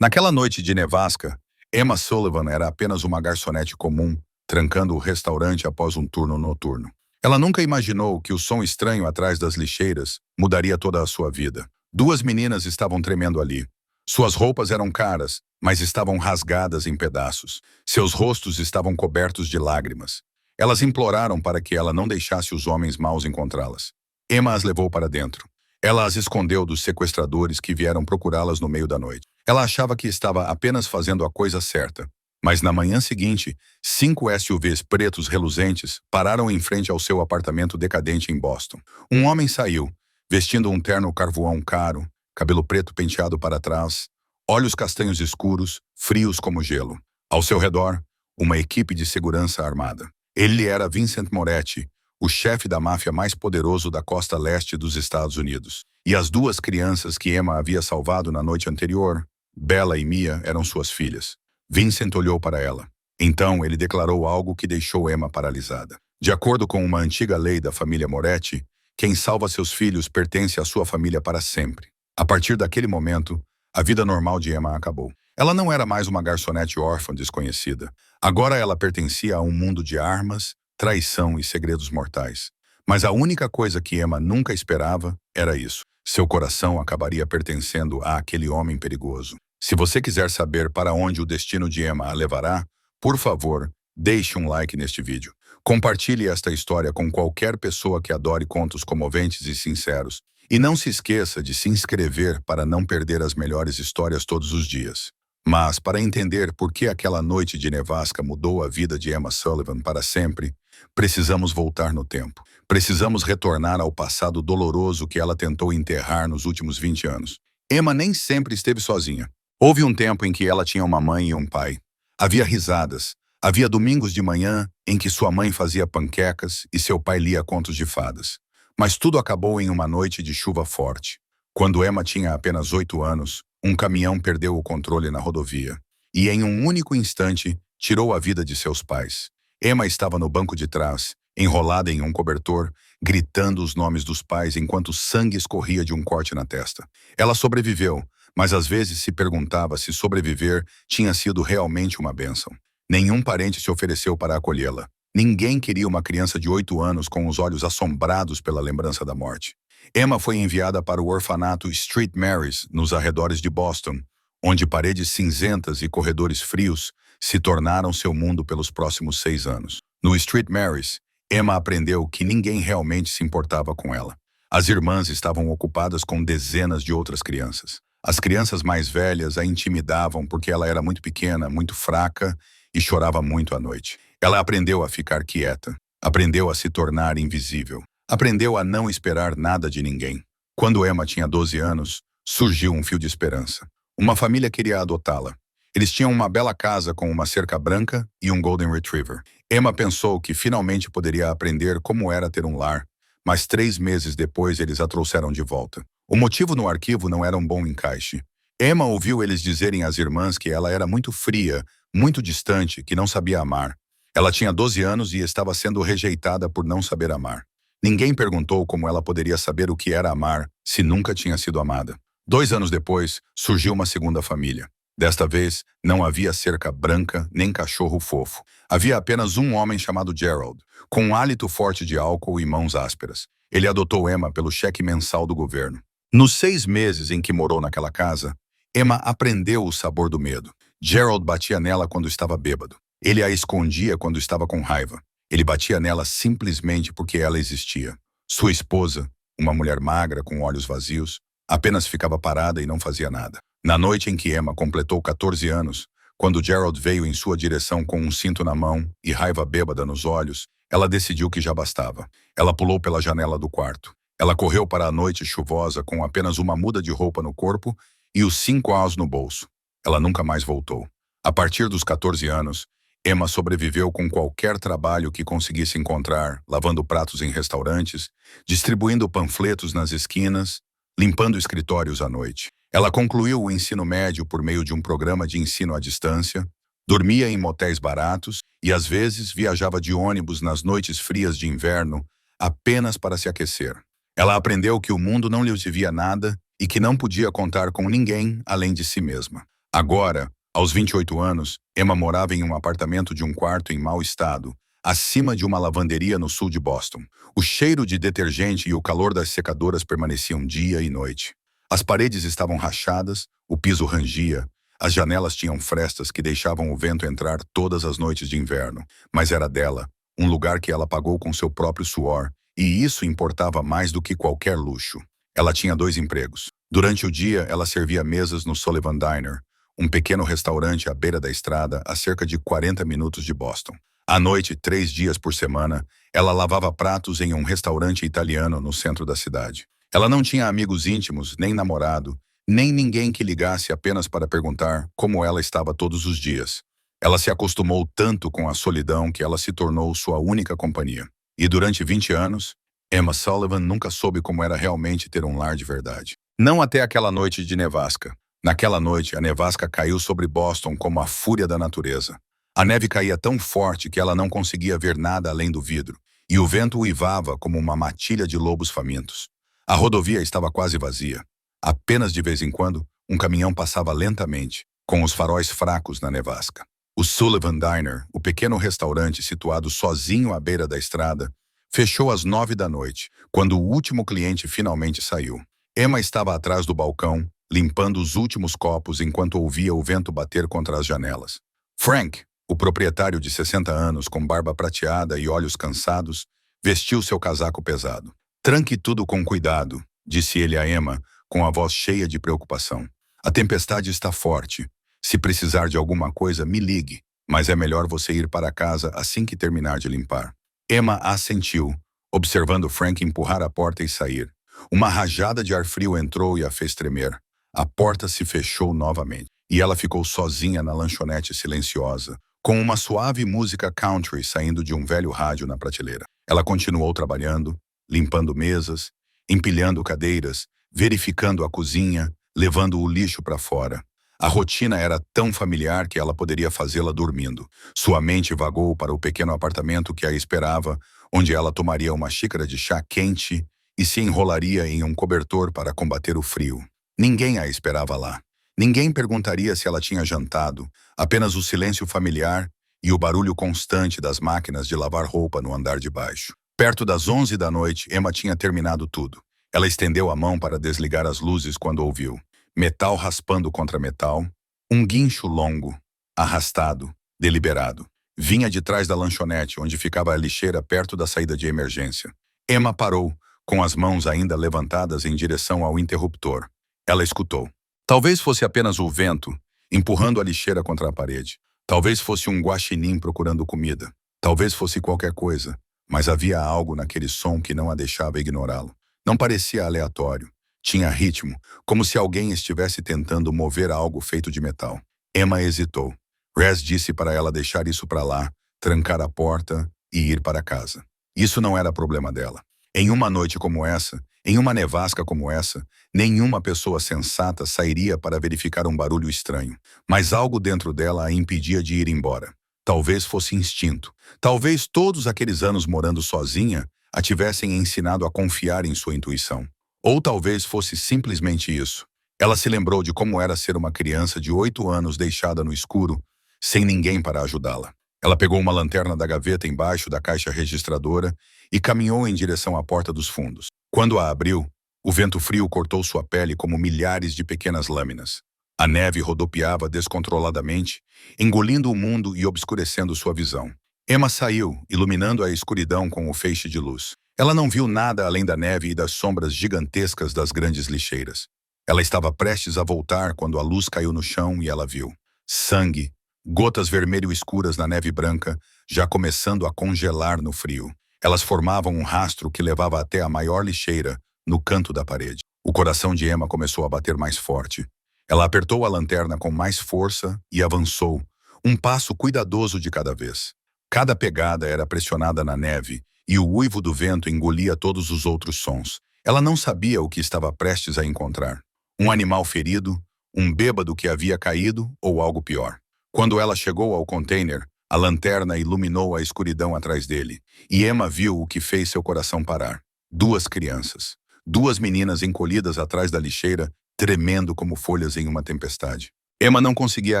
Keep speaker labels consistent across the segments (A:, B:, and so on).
A: Naquela noite de nevasca, Emma Sullivan era apenas uma garçonete comum, trancando o restaurante após um turno noturno. Ela nunca imaginou que o som estranho atrás das lixeiras mudaria toda a sua vida. Duas meninas estavam tremendo ali. Suas roupas eram caras, mas estavam rasgadas em pedaços. Seus rostos estavam cobertos de lágrimas. Elas imploraram para que ela não deixasse os homens maus encontrá-las. Emma as levou para dentro. Ela as escondeu dos sequestradores que vieram procurá-las no meio da noite. Ela achava que estava apenas fazendo a coisa certa. Mas na manhã seguinte, 5 SUVs pretos reluzentes pararam em frente ao seu apartamento decadente em Boston. Um homem saiu, vestindo um terno carvoão caro, cabelo preto penteado para trás, olhos castanhos escuros, frios como gelo. Ao seu redor, uma equipe de segurança armada. Ele era Vincent Moretti, o chefe da máfia mais poderoso da costa leste dos Estados Unidos. E as duas crianças que Emma havia salvado na noite anterior, Bella e Mia, eram suas filhas. Vincent olhou para ela. Então ele declarou algo que deixou Emma paralisada. De acordo com uma antiga lei da família Moretti, quem salva seus filhos pertence à sua família para sempre. A partir daquele momento, a vida normal de Emma acabou. Ela não era mais uma garçonete órfã desconhecida. Agora ela pertencia a um mundo de armas, traição e segredos mortais. Mas a única coisa que Emma nunca esperava era isso. Seu coração acabaria pertencendo àquele homem perigoso. Se você quiser saber para onde o destino de Emma a levará, por favor, deixe um like neste vídeo. Compartilhe esta história com qualquer pessoa que adore contos comoventes e sinceros. E não se esqueça de se inscrever para não perder as melhores histórias todos os dias. Mas, para entender por que aquela noite de nevasca mudou a vida de Emma Sullivan para sempre, precisamos voltar no tempo. Precisamos retornar ao passado doloroso que ela tentou enterrar nos últimos 20 anos. Emma nem sempre esteve sozinha. Houve um tempo em que ela tinha uma mãe e um pai. Havia risadas. Havia domingos de manhã em que sua mãe fazia panquecas e seu pai lia contos de fadas. Mas tudo acabou em uma noite de chuva forte. Quando Emma tinha apenas 8 anos, um caminhão perdeu o controle na rodovia e, em um único instante, tirou a vida de seus pais. Emma estava no banco de trás, enrolada em um cobertor, gritando os nomes dos pais enquanto sangue escorria de um corte na testa. Ela sobreviveu, mas às vezes se perguntava se sobreviver tinha sido realmente uma bênção. Nenhum parente se ofereceu para acolhê-la. Ninguém queria uma criança de 8 anos com os olhos assombrados pela lembrança da morte. Emma foi enviada para o orfanato Street Marys, nos arredores de Boston, onde paredes cinzentas e corredores frios se tornaram seu mundo pelos próximos 6 anos. No Street Marys, Emma aprendeu que ninguém realmente se importava com ela. As irmãs estavam ocupadas com dezenas de outras crianças. As crianças mais velhas a intimidavam porque ela era muito pequena, muito fraca e chorava muito à noite. Ela aprendeu a ficar quieta, aprendeu a se tornar invisível, aprendeu a não esperar nada de ninguém. Quando Emma tinha 12 anos, surgiu um fio de esperança. Uma família queria adotá-la. Eles tinham uma bela casa com uma cerca branca e um Golden Retriever. Emma pensou que finalmente poderia aprender como era ter um lar, mas 3 meses depois eles a trouxeram de volta. O motivo no arquivo não era um bom encaixe. Emma ouviu eles dizerem às irmãs que ela era muito fria, muito distante, que não sabia amar. Ela tinha 12 anos e estava sendo rejeitada por não saber amar. Ninguém perguntou como ela poderia saber o que era amar se nunca tinha sido amada. 2 anos depois, surgiu uma segunda família. Desta vez, não havia cerca branca nem cachorro fofo. Havia apenas um homem chamado Gerald, com um hálito forte de álcool e mãos ásperas. Ele adotou Emma pelo cheque mensal do governo. Nos 6 meses em que morou naquela casa, Emma aprendeu o sabor do medo. Gerald batia nela quando estava bêbado. Ele a escondia quando estava com raiva. Ele batia nela simplesmente porque ela existia. Sua esposa, uma mulher magra com olhos vazios, apenas ficava parada e não fazia nada. Na noite em que Emma completou 14 anos, quando Gerald veio em sua direção com um cinto na mão e raiva bêbada nos olhos, ela decidiu que já bastava. Ela pulou pela janela do quarto. Ela correu para a noite chuvosa com apenas uma muda de roupa no corpo e os 5 aus no bolso. Ela nunca mais voltou. A partir dos 14 anos, Emma sobreviveu com qualquer trabalho que conseguisse encontrar, lavando pratos em restaurantes, distribuindo panfletos nas esquinas, limpando escritórios à noite. Ela concluiu o ensino médio por meio de um programa de ensino à distância, dormia em motéis baratos e às vezes viajava de ônibus nas noites frias de inverno apenas para se aquecer. Ela aprendeu que o mundo não lhe devia nada e que não podia contar com ninguém além de si mesma. Agora, aos 28 anos, Emma morava em um apartamento de um quarto em mau estado, acima de uma lavanderia no sul de Boston. O cheiro de detergente e o calor das secadoras permaneciam dia e noite. As paredes estavam rachadas, o piso rangia, as janelas tinham frestas que deixavam o vento entrar todas as noites de inverno, mas era dela, um lugar que ela pagou com seu próprio suor, e isso importava mais do que qualquer luxo. Ela tinha 2 empregos. Durante o dia, ela servia mesas no Sullivan Diner, um pequeno restaurante à beira da estrada, a cerca de 40 minutos de Boston. À noite, 3 dias por semana, ela lavava pratos em um restaurante italiano no centro da cidade. Ela não tinha amigos íntimos, nem namorado, nem ninguém que ligasse apenas para perguntar como ela estava todos os dias. Ela se acostumou tanto com a solidão que ela se tornou sua única companhia. E durante 20 anos, Emma Sullivan nunca soube como era realmente ter um lar de verdade. Não até aquela noite de nevasca. Naquela noite, a nevasca caiu sobre Boston como a fúria da natureza. A neve caía tão forte que ela não conseguia ver nada além do vidro, e o vento uivava como uma matilha de lobos famintos. A rodovia estava quase vazia. Apenas de vez em quando, um caminhão passava lentamente, com os faróis fracos na nevasca. O Sullivan Diner, o pequeno restaurante situado sozinho à beira da estrada, fechou às 9 da noite, quando o último cliente finalmente saiu. Emma estava atrás do balcão, limpando os últimos copos enquanto ouvia o vento bater contra as janelas. Frank, o proprietário de 60 anos, com barba prateada e olhos cansados, vestiu seu casaco pesado. "Tranque tudo com cuidado", disse ele a Emma, com a voz cheia de preocupação. "A tempestade está forte. Se precisar de alguma coisa, me ligue, mas é melhor você ir para casa assim que terminar de limpar." Emma assentiu, observando Frank empurrar a porta e sair. Uma rajada de ar frio entrou e a fez tremer. A porta se fechou novamente, e ela ficou sozinha na lanchonete silenciosa, com uma suave música country saindo de um velho rádio na prateleira. Ela continuou trabalhando, limpando mesas, empilhando cadeiras, verificando a cozinha, levando o lixo para fora. A rotina era tão familiar que ela poderia fazê-la dormindo. Sua mente vagou para o pequeno apartamento que a esperava, onde ela tomaria uma xícara de chá quente e se enrolaria em um cobertor para combater o frio. Ninguém a esperava lá. Ninguém perguntaria se ela tinha jantado, apenas o silêncio familiar e o barulho constante das máquinas de lavar roupa no andar de baixo. Perto das 11 da noite, Emma tinha terminado tudo. Ela estendeu a mão para desligar as luzes quando ouviu metal raspando contra metal, um guincho longo, arrastado, deliberado. Vinha de trás da lanchonete, onde ficava a lixeira perto da saída de emergência. Emma parou, com as mãos ainda levantadas em direção ao interruptor. Ela escutou. Talvez fosse apenas o vento, empurrando a lixeira contra a parede. Talvez fosse um guaxinim procurando comida. Talvez fosse qualquer coisa, mas havia algo naquele som que não a deixava ignorá-lo. Não parecia aleatório. Tinha ritmo, como se alguém estivesse tentando mover algo feito de metal. Emma hesitou. Rez disse para ela deixar isso para lá, trancar a porta e ir para casa. Isso não era problema dela. Em uma noite como essa, em uma nevasca como essa, nenhuma pessoa sensata sairia para verificar um barulho estranho. Mas algo dentro dela a impedia de ir embora. Talvez fosse instinto. Talvez todos aqueles anos morando sozinha a tivessem ensinado a confiar em sua intuição. Ou talvez fosse simplesmente isso. Ela se lembrou de como era ser uma criança de 8 anos deixada no escuro, sem ninguém para ajudá-la. Ela pegou uma lanterna da gaveta embaixo da caixa registradora e caminhou em direção à porta dos fundos. Quando a abriu, o vento frio cortou sua pele como milhares de pequenas lâminas. A neve rodopiava descontroladamente, engolindo o mundo e obscurecendo sua visão. Emma saiu, iluminando a escuridão com o feixe de luz. Ela não viu nada além da neve e das sombras gigantescas das grandes lixeiras. Ela estava prestes a voltar quando a luz caiu no chão e ela viu sangue, gotas vermelho escuras na neve branca, já começando a congelar no frio. Elas formavam um rastro que levava até a maior lixeira, no canto da parede. O coração de Emma começou a bater mais forte. Ela apertou a lanterna com mais força e avançou, um passo cuidadoso de cada vez. Cada pegada era pressionada na neve, e o uivo do vento engolia todos os outros sons. Ela não sabia o que estava prestes a encontrar. Um animal ferido, um bêbado que havia caído ou algo pior. Quando ela chegou ao container, a lanterna iluminou a escuridão atrás dele, e Emma viu o que fez seu coração parar. 2 crianças. 2 meninas encolhidas atrás da lixeira, tremendo como folhas em uma tempestade. Emma não conseguia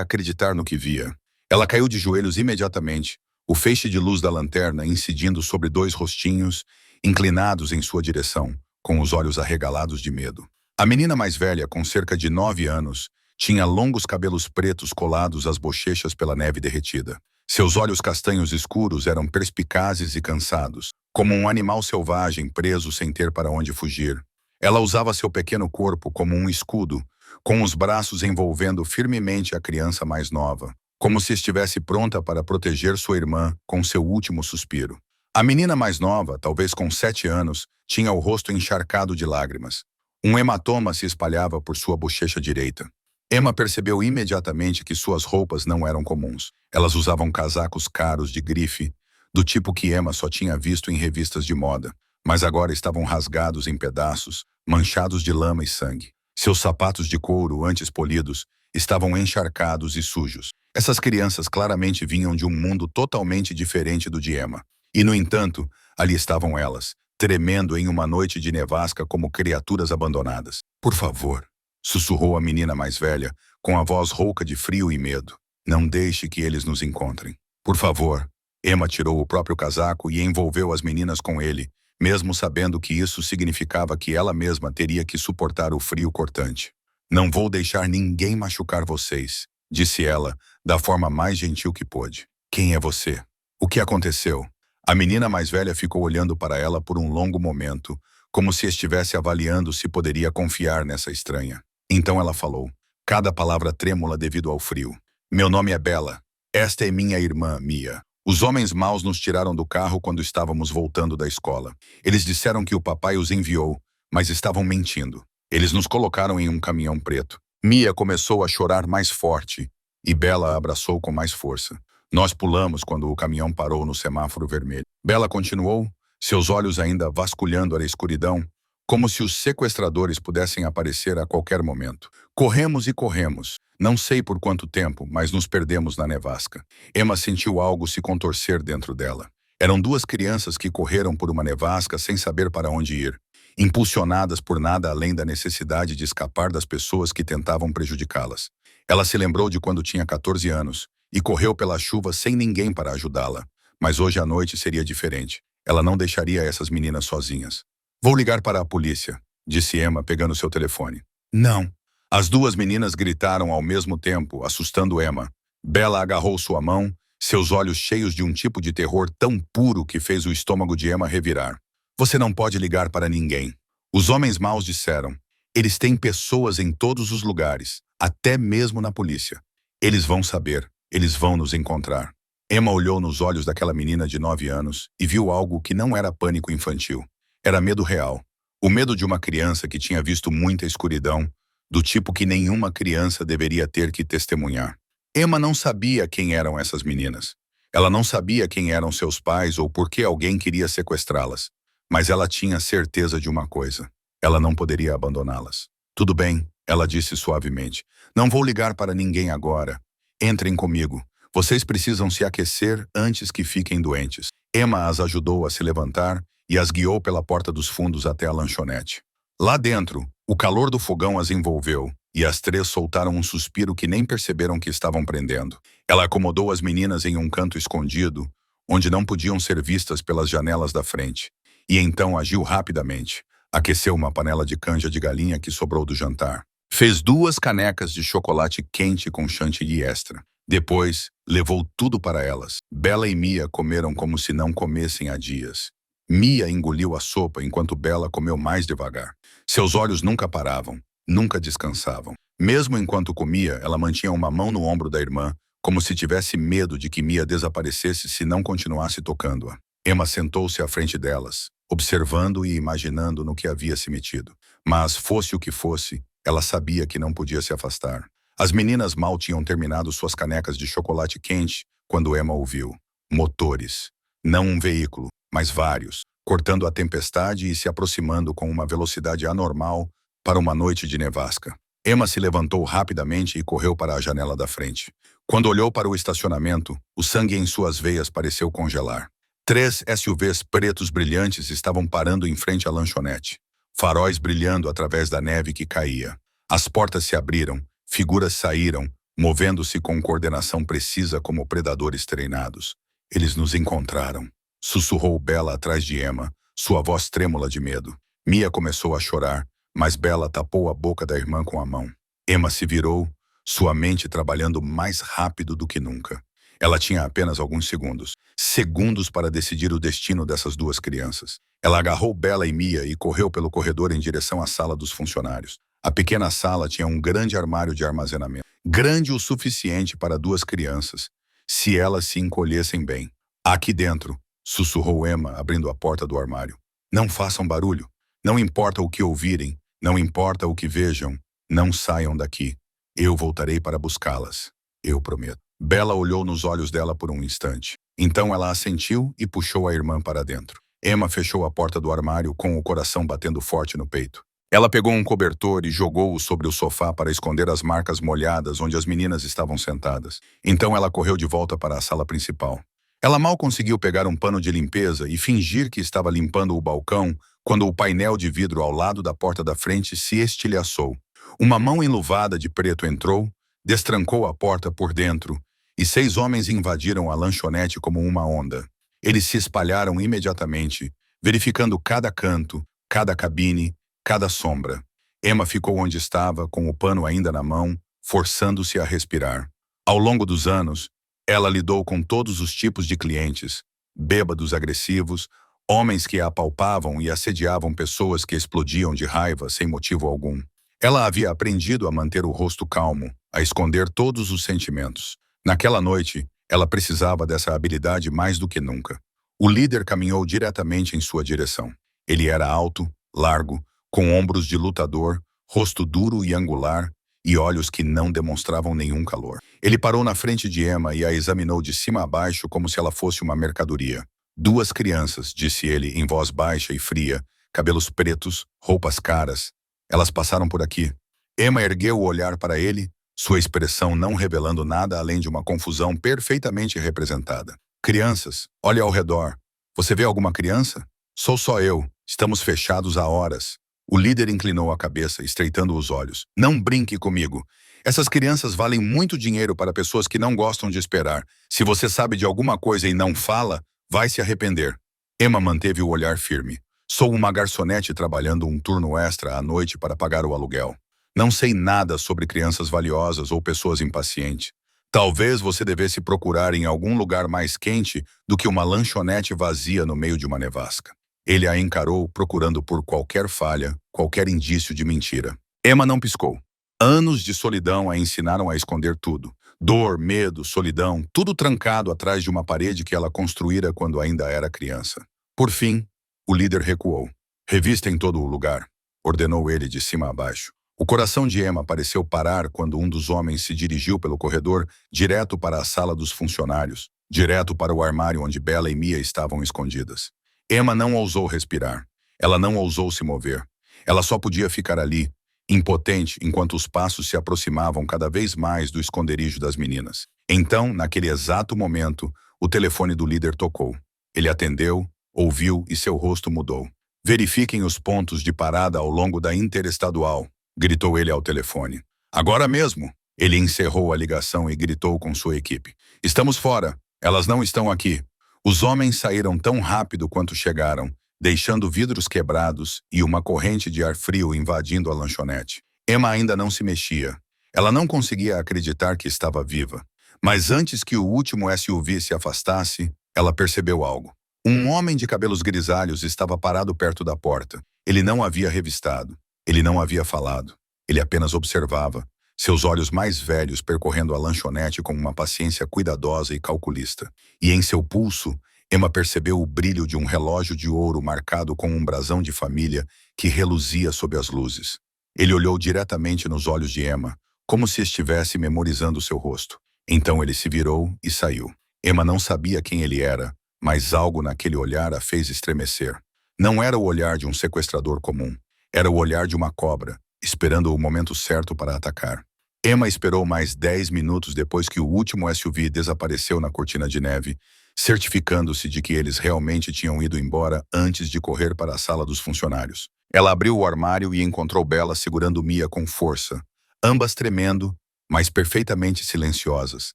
A: acreditar no que via. Ela caiu de joelhos imediatamente, o feixe de luz da lanterna incidindo sobre dois rostinhos, inclinados em sua direção, com os olhos arregalados de medo. A menina mais velha, com cerca de 9 anos, tinha longos cabelos pretos colados às bochechas pela neve derretida. Seus olhos castanhos escuros eram perspicazes e cansados, como um animal selvagem preso sem ter para onde fugir. Ela usava seu pequeno corpo como um escudo, com os braços envolvendo firmemente a criança mais nova, como se estivesse pronta para proteger sua irmã com seu último suspiro. A menina mais nova, talvez com 7 anos, tinha o rosto encharcado de lágrimas. Um hematoma se espalhava por sua bochecha direita. Emma percebeu imediatamente que suas roupas não eram comuns. Elas usavam casacos caros de grife, do tipo que Emma só tinha visto em revistas de moda, mas agora estavam rasgados em pedaços, manchados de lama e sangue. Seus sapatos de couro, antes polidos, estavam encharcados e sujos. Essas crianças claramente vinham de um mundo totalmente diferente do de Emma. E, no entanto, ali estavam elas, tremendo em uma noite de nevasca como criaturas abandonadas. Por favor, sussurrou a menina mais velha, com a voz rouca de frio e medo. Não deixe que eles nos encontrem. Por favor. Emma tirou o próprio casaco e envolveu as meninas com ele, mesmo sabendo que isso significava que ela mesma teria que suportar o frio cortante. Não vou deixar ninguém machucar vocês, disse ela, da forma mais gentil que pôde. Quem é você? O que aconteceu? A menina mais velha ficou olhando para ela por um longo momento, como se estivesse avaliando se poderia confiar nessa estranha. Então ela falou, cada palavra trêmula devido ao frio. Meu nome é Bella. Esta é minha irmã, Mia. Os homens maus nos tiraram do carro quando estávamos voltando da escola. Eles disseram que o papai os enviou, mas estavam mentindo. Eles nos colocaram em um caminhão preto. Mia começou a chorar mais forte e Bella a abraçou com mais força. Nós pulamos quando o caminhão parou no semáforo vermelho. Bella continuou, seus olhos ainda vasculhando a escuridão, como se os sequestradores pudessem aparecer a qualquer momento. Corremos e corremos. Não sei por quanto tempo, mas nos perdemos na nevasca. Emma sentiu algo se contorcer dentro dela. Eram duas crianças que correram por uma nevasca sem saber para onde ir, impulsionadas por nada além da necessidade de escapar das pessoas que tentavam prejudicá-las. Ela se lembrou de quando tinha 14 anos e correu pela chuva sem ninguém para ajudá-la. Mas hoje à noite seria diferente. Ela não deixaria essas meninas sozinhas. Vou ligar para a polícia, disse Emma pegando seu telefone. Não. As duas meninas gritaram ao mesmo tempo, assustando Emma. Bella agarrou sua mão, seus olhos cheios de um tipo de terror tão puro que fez o estômago de Emma revirar. Você não pode ligar para ninguém. Os homens maus disseram. Eles têm pessoas em todos os lugares, até mesmo na polícia. Eles vão saber, eles vão nos encontrar. Emma olhou nos olhos daquela menina de 9 anos e viu algo que não era pânico infantil. Era medo real. O medo de uma criança que tinha visto muita escuridão, do tipo que nenhuma criança deveria ter que testemunhar. Emma não sabia quem eram essas meninas. Ela não sabia quem eram seus pais ou por que alguém queria sequestrá-las. Mas ela tinha certeza de uma coisa. Ela não poderia abandoná-las. Tudo bem, ela disse suavemente. Não vou ligar para ninguém agora. Entrem comigo. Vocês precisam se aquecer antes que fiquem doentes. Emma as ajudou a se levantar e as guiou pela porta dos fundos até a lanchonete. Lá dentro, o calor do fogão as envolveu, e as três soltaram um suspiro que nem perceberam que estavam prendendo. Ela acomodou as meninas em um canto escondido, onde não podiam ser vistas pelas janelas da frente, e então agiu rapidamente. Aqueceu uma panela de canja de galinha que sobrou do jantar. Fez 2 canecas de chocolate quente com chantilly extra. Depois, levou tudo para elas. Bella e Mia comeram como se não comessem há dias. Mia engoliu a sopa enquanto Bella comeu mais devagar. Seus olhos nunca paravam, nunca descansavam. Mesmo enquanto comia, ela mantinha uma mão no ombro da irmã, como se tivesse medo de que Mia desaparecesse se não continuasse tocando-a. Emma sentou-se à frente delas, observando e imaginando no que havia se metido. Mas, fosse o que fosse, ela sabia que não podia se afastar. As meninas mal tinham terminado suas canecas de chocolate quente quando Emma ouviu. Motores. Não um veículo, mas vários, cortando a tempestade e se aproximando com uma velocidade anormal para uma noite de nevasca. Emma se levantou rapidamente e correu para a janela da frente. Quando olhou para o estacionamento, o sangue em suas veias pareceu congelar. 3 SUVs pretos brilhantes estavam parando em frente à lanchonete, faróis brilhando através da neve que caía. As portas se abriram, figuras saíram, movendo-se com coordenação precisa como predadores treinados. Eles nos encontraram. Sussurrou Bella atrás de Emma, sua voz trêmula de medo. Mia começou a chorar, mas Bella tapou a boca da irmã com a mão. Emma se virou, sua mente trabalhando mais rápido do que nunca. Ela tinha apenas alguns segundos. Segundos para decidir o destino dessas duas crianças. Ela agarrou Bella e Mia e correu pelo corredor em direção à sala dos funcionários. A pequena sala tinha um grande armário de armazenamento. Grande o suficiente para duas crianças, se elas se encolhessem bem. Aqui dentro, sussurrou Emma, abrindo a porta do armário. Não façam barulho. Não importa o que ouvirem, não importa o que vejam, não saiam daqui. Eu voltarei para buscá-las. Eu prometo. Bella olhou nos olhos dela por um instante. Então ela assentiu e puxou a irmã para dentro. Emma fechou a porta do armário com o coração batendo forte no peito. Ela pegou um cobertor e jogou-o sobre o sofá para esconder as marcas molhadas onde as meninas estavam sentadas. Então ela correu de volta para a sala principal. Ela mal conseguiu pegar um pano de limpeza e fingir que estava limpando o balcão quando o painel de vidro ao lado da porta da frente se estilhaçou. Uma mão enluvada de preto entrou, destrancou a porta por dentro e 6 homens invadiram a lanchonete como uma onda. Eles se espalharam imediatamente, verificando cada canto, cada cabine, cada sombra. Emma ficou onde estava, com o pano ainda na mão, forçando-se a respirar. Ao longo dos anos, ela lidou com todos os tipos de clientes, bêbados agressivos, homens que a apalpavam e assediavam pessoas que explodiam de raiva sem motivo algum. Ela havia aprendido a manter o rosto calmo, a esconder todos os sentimentos. Naquela noite, ela precisava dessa habilidade mais do que nunca. O líder caminhou diretamente em sua direção. Ele era alto, largo, com ombros de lutador, rosto duro e angular, e olhos que não demonstravam nenhum calor. Ele parou na frente de Emma e a examinou de cima a baixo como se ela fosse uma mercadoria. 2 crianças, disse ele em voz baixa e fria, cabelos pretos, roupas caras. Elas passaram por aqui. Emma ergueu o olhar para ele, sua expressão não revelando nada além de uma confusão perfeitamente representada. Crianças, olhe ao redor. Você vê alguma criança? Sou só eu. Estamos fechados há horas. O líder inclinou a cabeça, estreitando os olhos. Não brinque comigo. Essas crianças valem muito dinheiro para pessoas que não gostam de esperar. Se você sabe de alguma coisa e não fala, vai se arrepender. Emma manteve o olhar firme. Sou uma garçonete trabalhando um turno extra à noite para pagar o aluguel. Não sei nada sobre crianças valiosas ou pessoas impacientes. Talvez você devesse procurar em algum lugar mais quente do que uma lanchonete vazia no meio de uma nevasca. Ele a encarou, procurando por qualquer falha, qualquer indício de mentira. Emma não piscou. Anos de solidão a ensinaram a esconder tudo. Dor, medo, solidão, tudo trancado atrás de uma parede que ela construíra quando ainda era criança. Por fim, o líder recuou. Revista em todo o lugar, ordenou ele de cima a baixo. O coração de Emma pareceu parar quando um dos homens se dirigiu pelo corredor direto para a sala dos funcionários, direto para o armário onde Bella e Mia estavam escondidas. Emma não ousou respirar. Ela não ousou se mover. Ela só podia ficar ali, impotente, enquanto os passos se aproximavam cada vez mais do esconderijo das meninas. Então, naquele exato momento, o telefone do líder tocou. Ele atendeu, ouviu e seu rosto mudou. Verifiquem os pontos de parada ao longo da interestadual, gritou ele ao telefone. Agora mesmo! Ele encerrou a ligação e gritou com sua equipe. Estamos fora. Elas não estão aqui. Os homens saíram tão rápido quanto chegaram, deixando vidros quebrados e uma corrente de ar frio invadindo a lanchonete. Emma ainda não se mexia. Ela não conseguia acreditar que estava viva. Mas antes que o último SUV se afastasse, ela percebeu algo. Um homem de cabelos grisalhos estava parado perto da porta. Ele não havia revistado. Ele não havia falado. Ele apenas observava, seus olhos mais velhos percorrendo a lanchonete com uma paciência cuidadosa e calculista. E em seu pulso, Emma percebeu o brilho de um relógio de ouro marcado com um brasão de família que reluzia sob as luzes. Ele olhou diretamente nos olhos de Emma, como se estivesse memorizando seu rosto. Então ele se virou e saiu. Emma não sabia quem ele era, mas algo naquele olhar a fez estremecer. Não era o olhar de um sequestrador comum. Era o olhar de uma cobra, esperando o momento certo para atacar. Emma esperou mais 10 minutos depois que o último SUV desapareceu na cortina de neve, certificando-se de que eles realmente tinham ido embora antes de correr para a sala dos funcionários. Ela abriu o armário e encontrou Bella segurando Mia com força, ambas tremendo, mas perfeitamente silenciosas,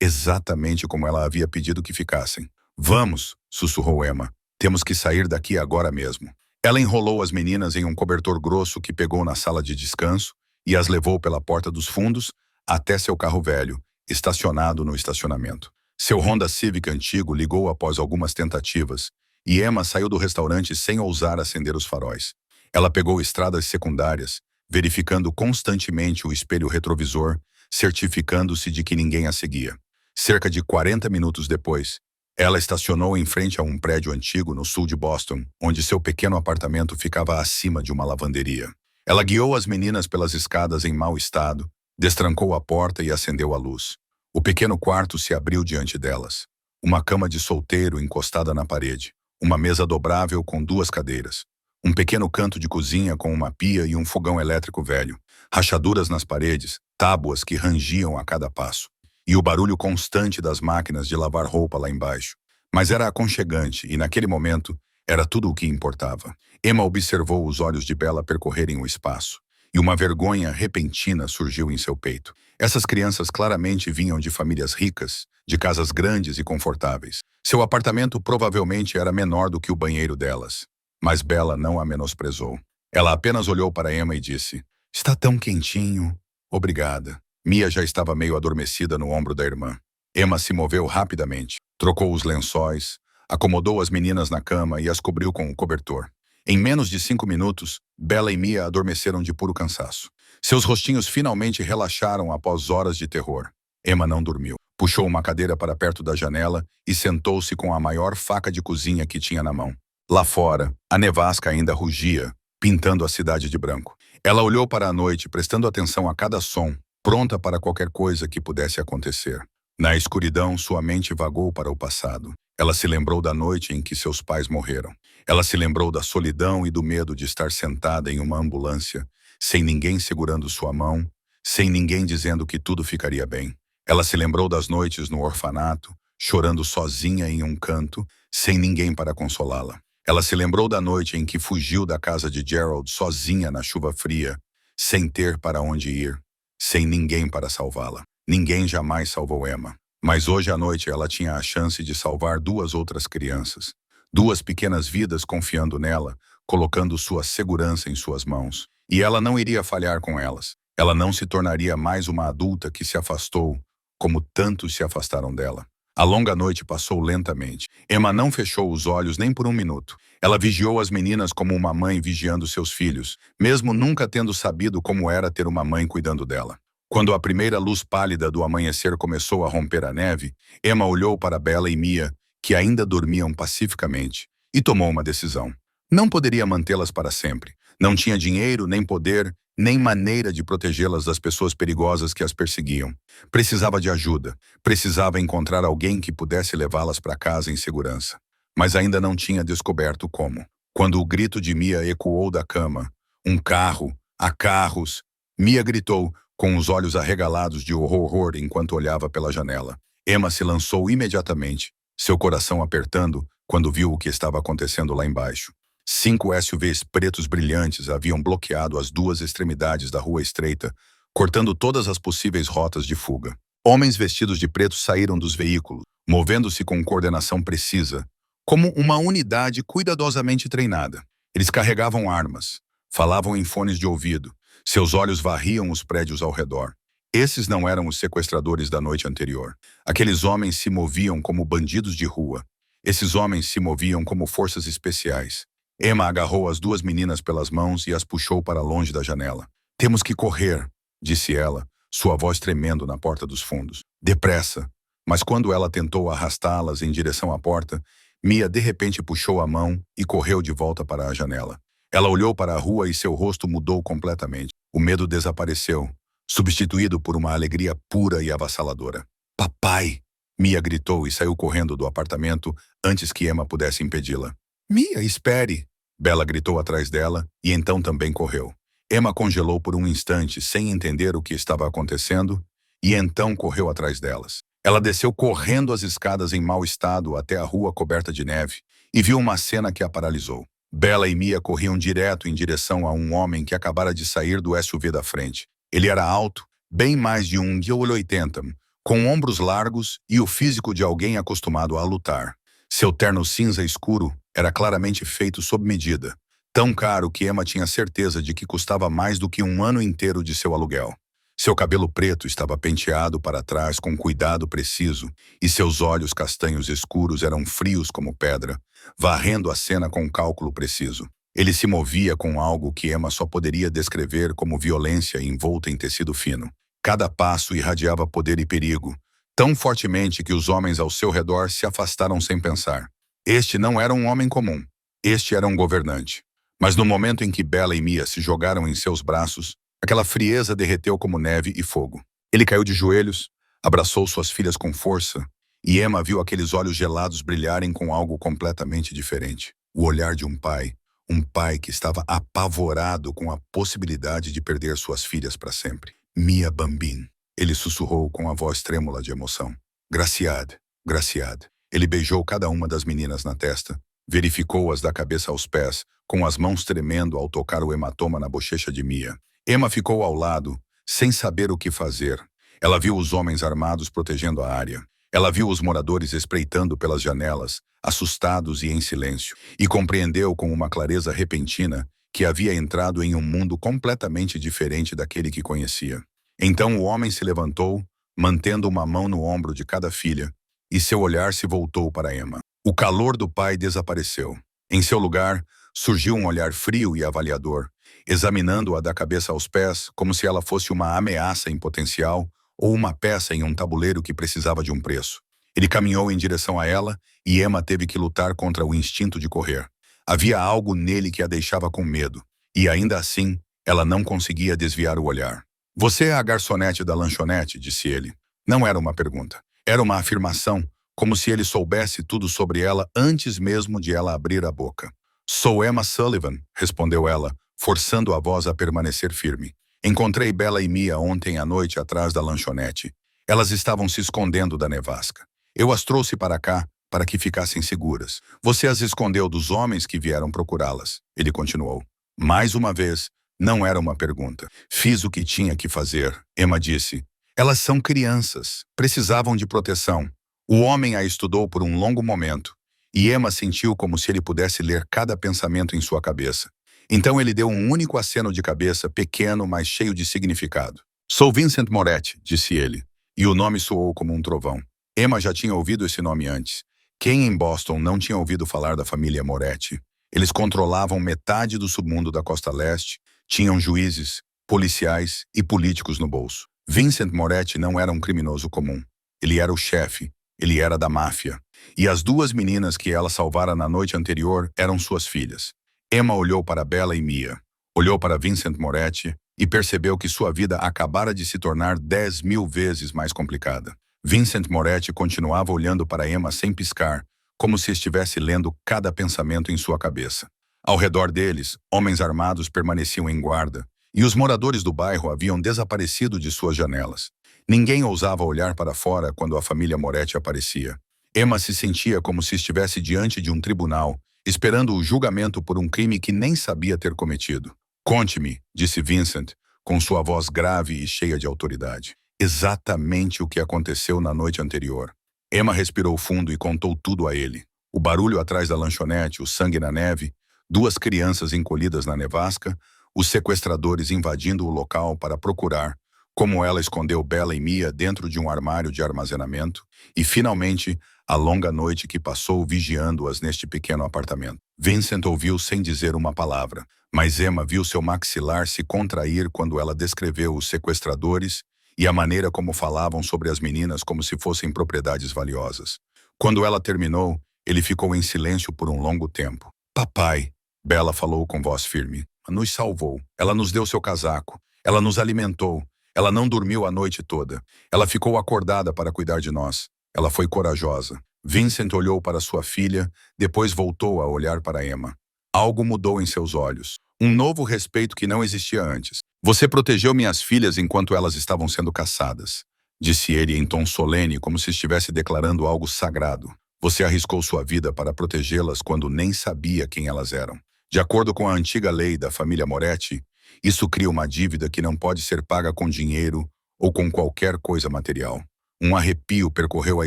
A: exatamente como ela havia pedido que ficassem. Vamos, sussurrou Emma. Temos que sair daqui agora mesmo. Ela enrolou as meninas em um cobertor grosso que pegou na sala de descanso e as levou pela porta dos fundos até seu carro velho, estacionado no estacionamento. Seu Honda Civic antigo ligou após algumas tentativas, e Emma saiu do restaurante sem ousar acender os faróis. Ela pegou estradas secundárias, verificando constantemente o espelho retrovisor, certificando-se de que ninguém a seguia. Cerca de 40 minutos depois, ela estacionou em frente a um prédio antigo no sul de Boston, onde seu pequeno apartamento ficava acima de uma lavanderia. Ela guiou as meninas pelas escadas em mau estado, destrancou a porta e acendeu a luz. O pequeno quarto se abriu diante delas. Uma cama de solteiro encostada na parede, uma mesa dobrável com 2 cadeiras, um pequeno canto de cozinha com uma pia e um fogão elétrico velho, rachaduras nas paredes, tábuas que rangiam a cada passo, e o barulho constante das máquinas de lavar roupa lá embaixo. Mas era aconchegante e, naquele momento, era tudo o que importava. Emma observou os olhos de Bella percorrerem o espaço, e uma vergonha repentina surgiu em seu peito. Essas crianças claramente vinham de famílias ricas, de casas grandes e confortáveis. Seu apartamento provavelmente era menor do que o banheiro delas. Mas Bella não a menosprezou. Ela apenas olhou para Emma e disse: "Está tão quentinho. Obrigada." Mia já estava meio adormecida no ombro da irmã. Emma se moveu rapidamente, trocou os lençóis, acomodou as meninas na cama e as cobriu com o cobertor. Em menos de 5 minutos, Bella e Mia adormeceram de puro cansaço. Seus rostinhos finalmente relaxaram após horas de terror. Emma não dormiu. Puxou uma cadeira para perto da janela e sentou-se com a maior faca de cozinha que tinha na mão. Lá fora, a nevasca ainda rugia, pintando a cidade de branco. Ela olhou para a noite, prestando atenção a cada som, pronta para qualquer coisa que pudesse acontecer. Na escuridão, sua mente vagou para o passado. Ela se lembrou da noite em que seus pais morreram. Ela se lembrou da solidão e do medo de estar sentada em uma ambulância, sem ninguém segurando sua mão, sem ninguém dizendo que tudo ficaria bem. Ela se lembrou das noites no orfanato, chorando sozinha em um canto, sem ninguém para consolá-la. Ela se lembrou da noite em que fugiu da casa de Gerald sozinha na chuva fria, sem ter para onde ir, sem ninguém para salvá-la. Ninguém jamais salvou Emma. Mas hoje à noite ela tinha a chance de salvar 2 outras crianças. 2 pequenas vidas confiando nela, colocando sua segurança em suas mãos. E ela não iria falhar com elas. Ela não se tornaria mais uma adulta que se afastou, como tantos se afastaram dela. A longa noite passou lentamente. Emma não fechou os olhos nem por um minuto. Ela vigiou as meninas como uma mãe vigiando seus filhos, mesmo nunca tendo sabido como era ter uma mãe cuidando dela. Quando a primeira luz pálida do amanhecer começou a romper a neve, Emma olhou para Bella e Mia, que ainda dormiam pacificamente, e tomou uma decisão. Não poderia mantê-las para sempre. Não tinha dinheiro, nem poder, nem maneira de protegê-las das pessoas perigosas que as perseguiam. Precisava de ajuda. Precisava encontrar alguém que pudesse levá-las para casa em segurança. Mas ainda não tinha descoberto como. Quando o grito de Mia ecoou da cama, "Um carro! Há carros!" Mia gritou, com os olhos arregalados de horror enquanto olhava pela janela. Emma se lançou imediatamente, seu coração apertando quando viu o que estava acontecendo lá embaixo. 5 SUVs pretos brilhantes haviam bloqueado as 2 extremidades da rua estreita, cortando todas as possíveis rotas de fuga. Homens vestidos de preto saíram dos veículos, movendo-se com coordenação precisa, como uma unidade cuidadosamente treinada. Eles carregavam armas, falavam em fones de ouvido, seus olhos varriam os prédios ao redor. Esses não eram os sequestradores da noite anterior. Aqueles homens se moviam como bandidos de rua. Esses homens se moviam como forças especiais. Emma agarrou as 2 meninas pelas mãos e as puxou para longe da janela. "Temos que correr", disse ela, sua voz tremendo na porta dos fundos. "Depressa." Mas quando ela tentou arrastá-las em direção à porta, Mia de repente puxou a mão e correu de volta para a janela. Ela olhou para a rua e seu rosto mudou completamente. O medo desapareceu, substituído por uma alegria pura e avassaladora. "Papai!" Mia gritou e saiu correndo do apartamento antes que Emma pudesse impedi-la. "Mia, espere!" Bella gritou atrás dela e então também correu. Emma congelou por um instante sem entender o que estava acontecendo e então correu atrás delas. Ela desceu correndo as escadas em mau estado até a rua coberta de neve e viu uma cena que a paralisou. Bella e Mia corriam direto em direção a um homem que acabara de sair do SUV da frente. Ele era alto, bem mais de 1,80 m, com ombros largos e o físico de alguém acostumado a lutar. Seu terno cinza escuro era claramente feito sob medida, tão caro que Emma tinha certeza de que custava mais do que um ano inteiro de seu aluguel. Seu cabelo preto estava penteado para trás com cuidado preciso e seus olhos castanhos escuros eram frios como pedra, varrendo a cena com cálculo preciso. Ele se movia com algo que Emma só poderia descrever como violência envolta em tecido fino. Cada passo irradiava poder e perigo, tão fortemente que os homens ao seu redor se afastaram sem pensar. Este não era um homem comum. Este era um governante. Mas no momento em que Bella e Mia se jogaram em seus braços, aquela frieza derreteu como neve e fogo. Ele caiu de joelhos, abraçou suas filhas com força, e Emma viu aqueles olhos gelados brilharem com algo completamente diferente. O olhar de um pai que estava apavorado com a possibilidade de perder suas filhas para sempre. Mia Bambin, ele sussurrou com a voz trêmula de emoção. Graciad, Graciad. Ele beijou cada uma das meninas na testa, verificou-as da cabeça aos pés, com as mãos tremendo ao tocar o hematoma na bochecha de Mia. Emma ficou ao lado, sem saber o que fazer. Ela viu os homens armados protegendo a área. Ela viu os moradores espreitando pelas janelas, assustados e em silêncio, e compreendeu com uma clareza repentina que havia entrado em um mundo completamente diferente daquele que conhecia. Então o homem se levantou, mantendo uma mão no ombro de cada filha, e seu olhar se voltou para Emma. O calor do pai desapareceu. Em seu lugar, surgiu um olhar frio e avaliador, examinando-a da cabeça aos pés como se ela fosse uma ameaça em potencial ou uma peça em um tabuleiro que precisava de um preço. Ele caminhou em direção a ela e Emma teve que lutar contra o instinto de correr. Havia algo nele que a deixava com medo, e ainda assim, ela não conseguia desviar o olhar. Você é a garçonete da lanchonete, disse ele. Não era uma pergunta. Era uma afirmação, como se ele soubesse tudo sobre ela antes mesmo de ela abrir a boca. Sou Emma Sullivan, respondeu ela, forçando a voz a permanecer firme. Encontrei Bella e Mia ontem à noite atrás da lanchonete. Elas estavam se escondendo da nevasca. Eu as trouxe para cá para que ficassem seguras. Você as escondeu dos homens que vieram procurá-las, ele continuou. Mais uma vez, não era uma pergunta. Fiz o que tinha que fazer, Emma disse. Elas são crianças, precisavam de proteção. O homem a estudou por um longo momento, e Emma sentiu como se ele pudesse ler cada pensamento em sua cabeça. Então ele deu um único aceno de cabeça, pequeno, mas cheio de significado. Sou Vincent Moretti, disse ele, e o nome soou como um trovão. Emma já tinha ouvido esse nome antes. Quem em Boston não tinha ouvido falar da família Moretti? Eles controlavam metade do submundo da costa leste, tinham juízes, policiais e políticos no bolso. Vincent Moretti não era um criminoso comum. Ele era o chefe, ele era da máfia. E as duas meninas que ela salvara na noite anterior eram suas filhas. Emma olhou para Bella e Mia, olhou para Vincent Moretti e percebeu que sua vida acabara de se tornar 10.000 vezes mais complicada. Vincent Moretti continuava olhando para Emma sem piscar, como se estivesse lendo cada pensamento em sua cabeça. Ao redor deles, homens armados permaneciam em guarda, e os moradores do bairro haviam desaparecido de suas janelas. Ninguém ousava olhar para fora quando a família Moretti aparecia. Emma se sentia como se estivesse diante de um tribunal, esperando o julgamento por um crime que nem sabia ter cometido. Conte-me, disse Vincent, com sua voz grave e cheia de autoridade. Exatamente o que aconteceu na noite anterior. Emma respirou fundo e contou tudo a ele. O barulho atrás da lanchonete, o sangue na neve, duas crianças encolhidas na nevasca, os sequestradores invadindo o local para procurar, como ela escondeu Bella e Mia dentro de um armário de armazenamento, e, finalmente, a longa noite que passou vigiando-as neste pequeno apartamento. Vincent ouviu sem dizer uma palavra, mas Emma viu seu maxilar se contrair quando ela descreveu os sequestradores e a maneira como falavam sobre as meninas como se fossem propriedades valiosas. Quando ela terminou, ele ficou em silêncio por um longo tempo. Papai, Bella falou com voz firme, nos salvou. Ela nos deu seu casaco. Ela nos alimentou. Ela não dormiu a noite toda. Ela ficou acordada para cuidar de nós. Ela foi corajosa. Vincent olhou para sua filha, depois voltou a olhar para Emma. Algo mudou em seus olhos. Um novo respeito que não existia antes. Você protegeu minhas filhas enquanto elas estavam sendo caçadas, disse ele em tom solene, como se estivesse declarando algo sagrado. Você arriscou sua vida para protegê-las quando nem sabia quem elas eram. De acordo com a antiga lei da família Moretti, isso cria uma dívida que não pode ser paga com dinheiro ou com qualquer coisa material. Um arrepio percorreu a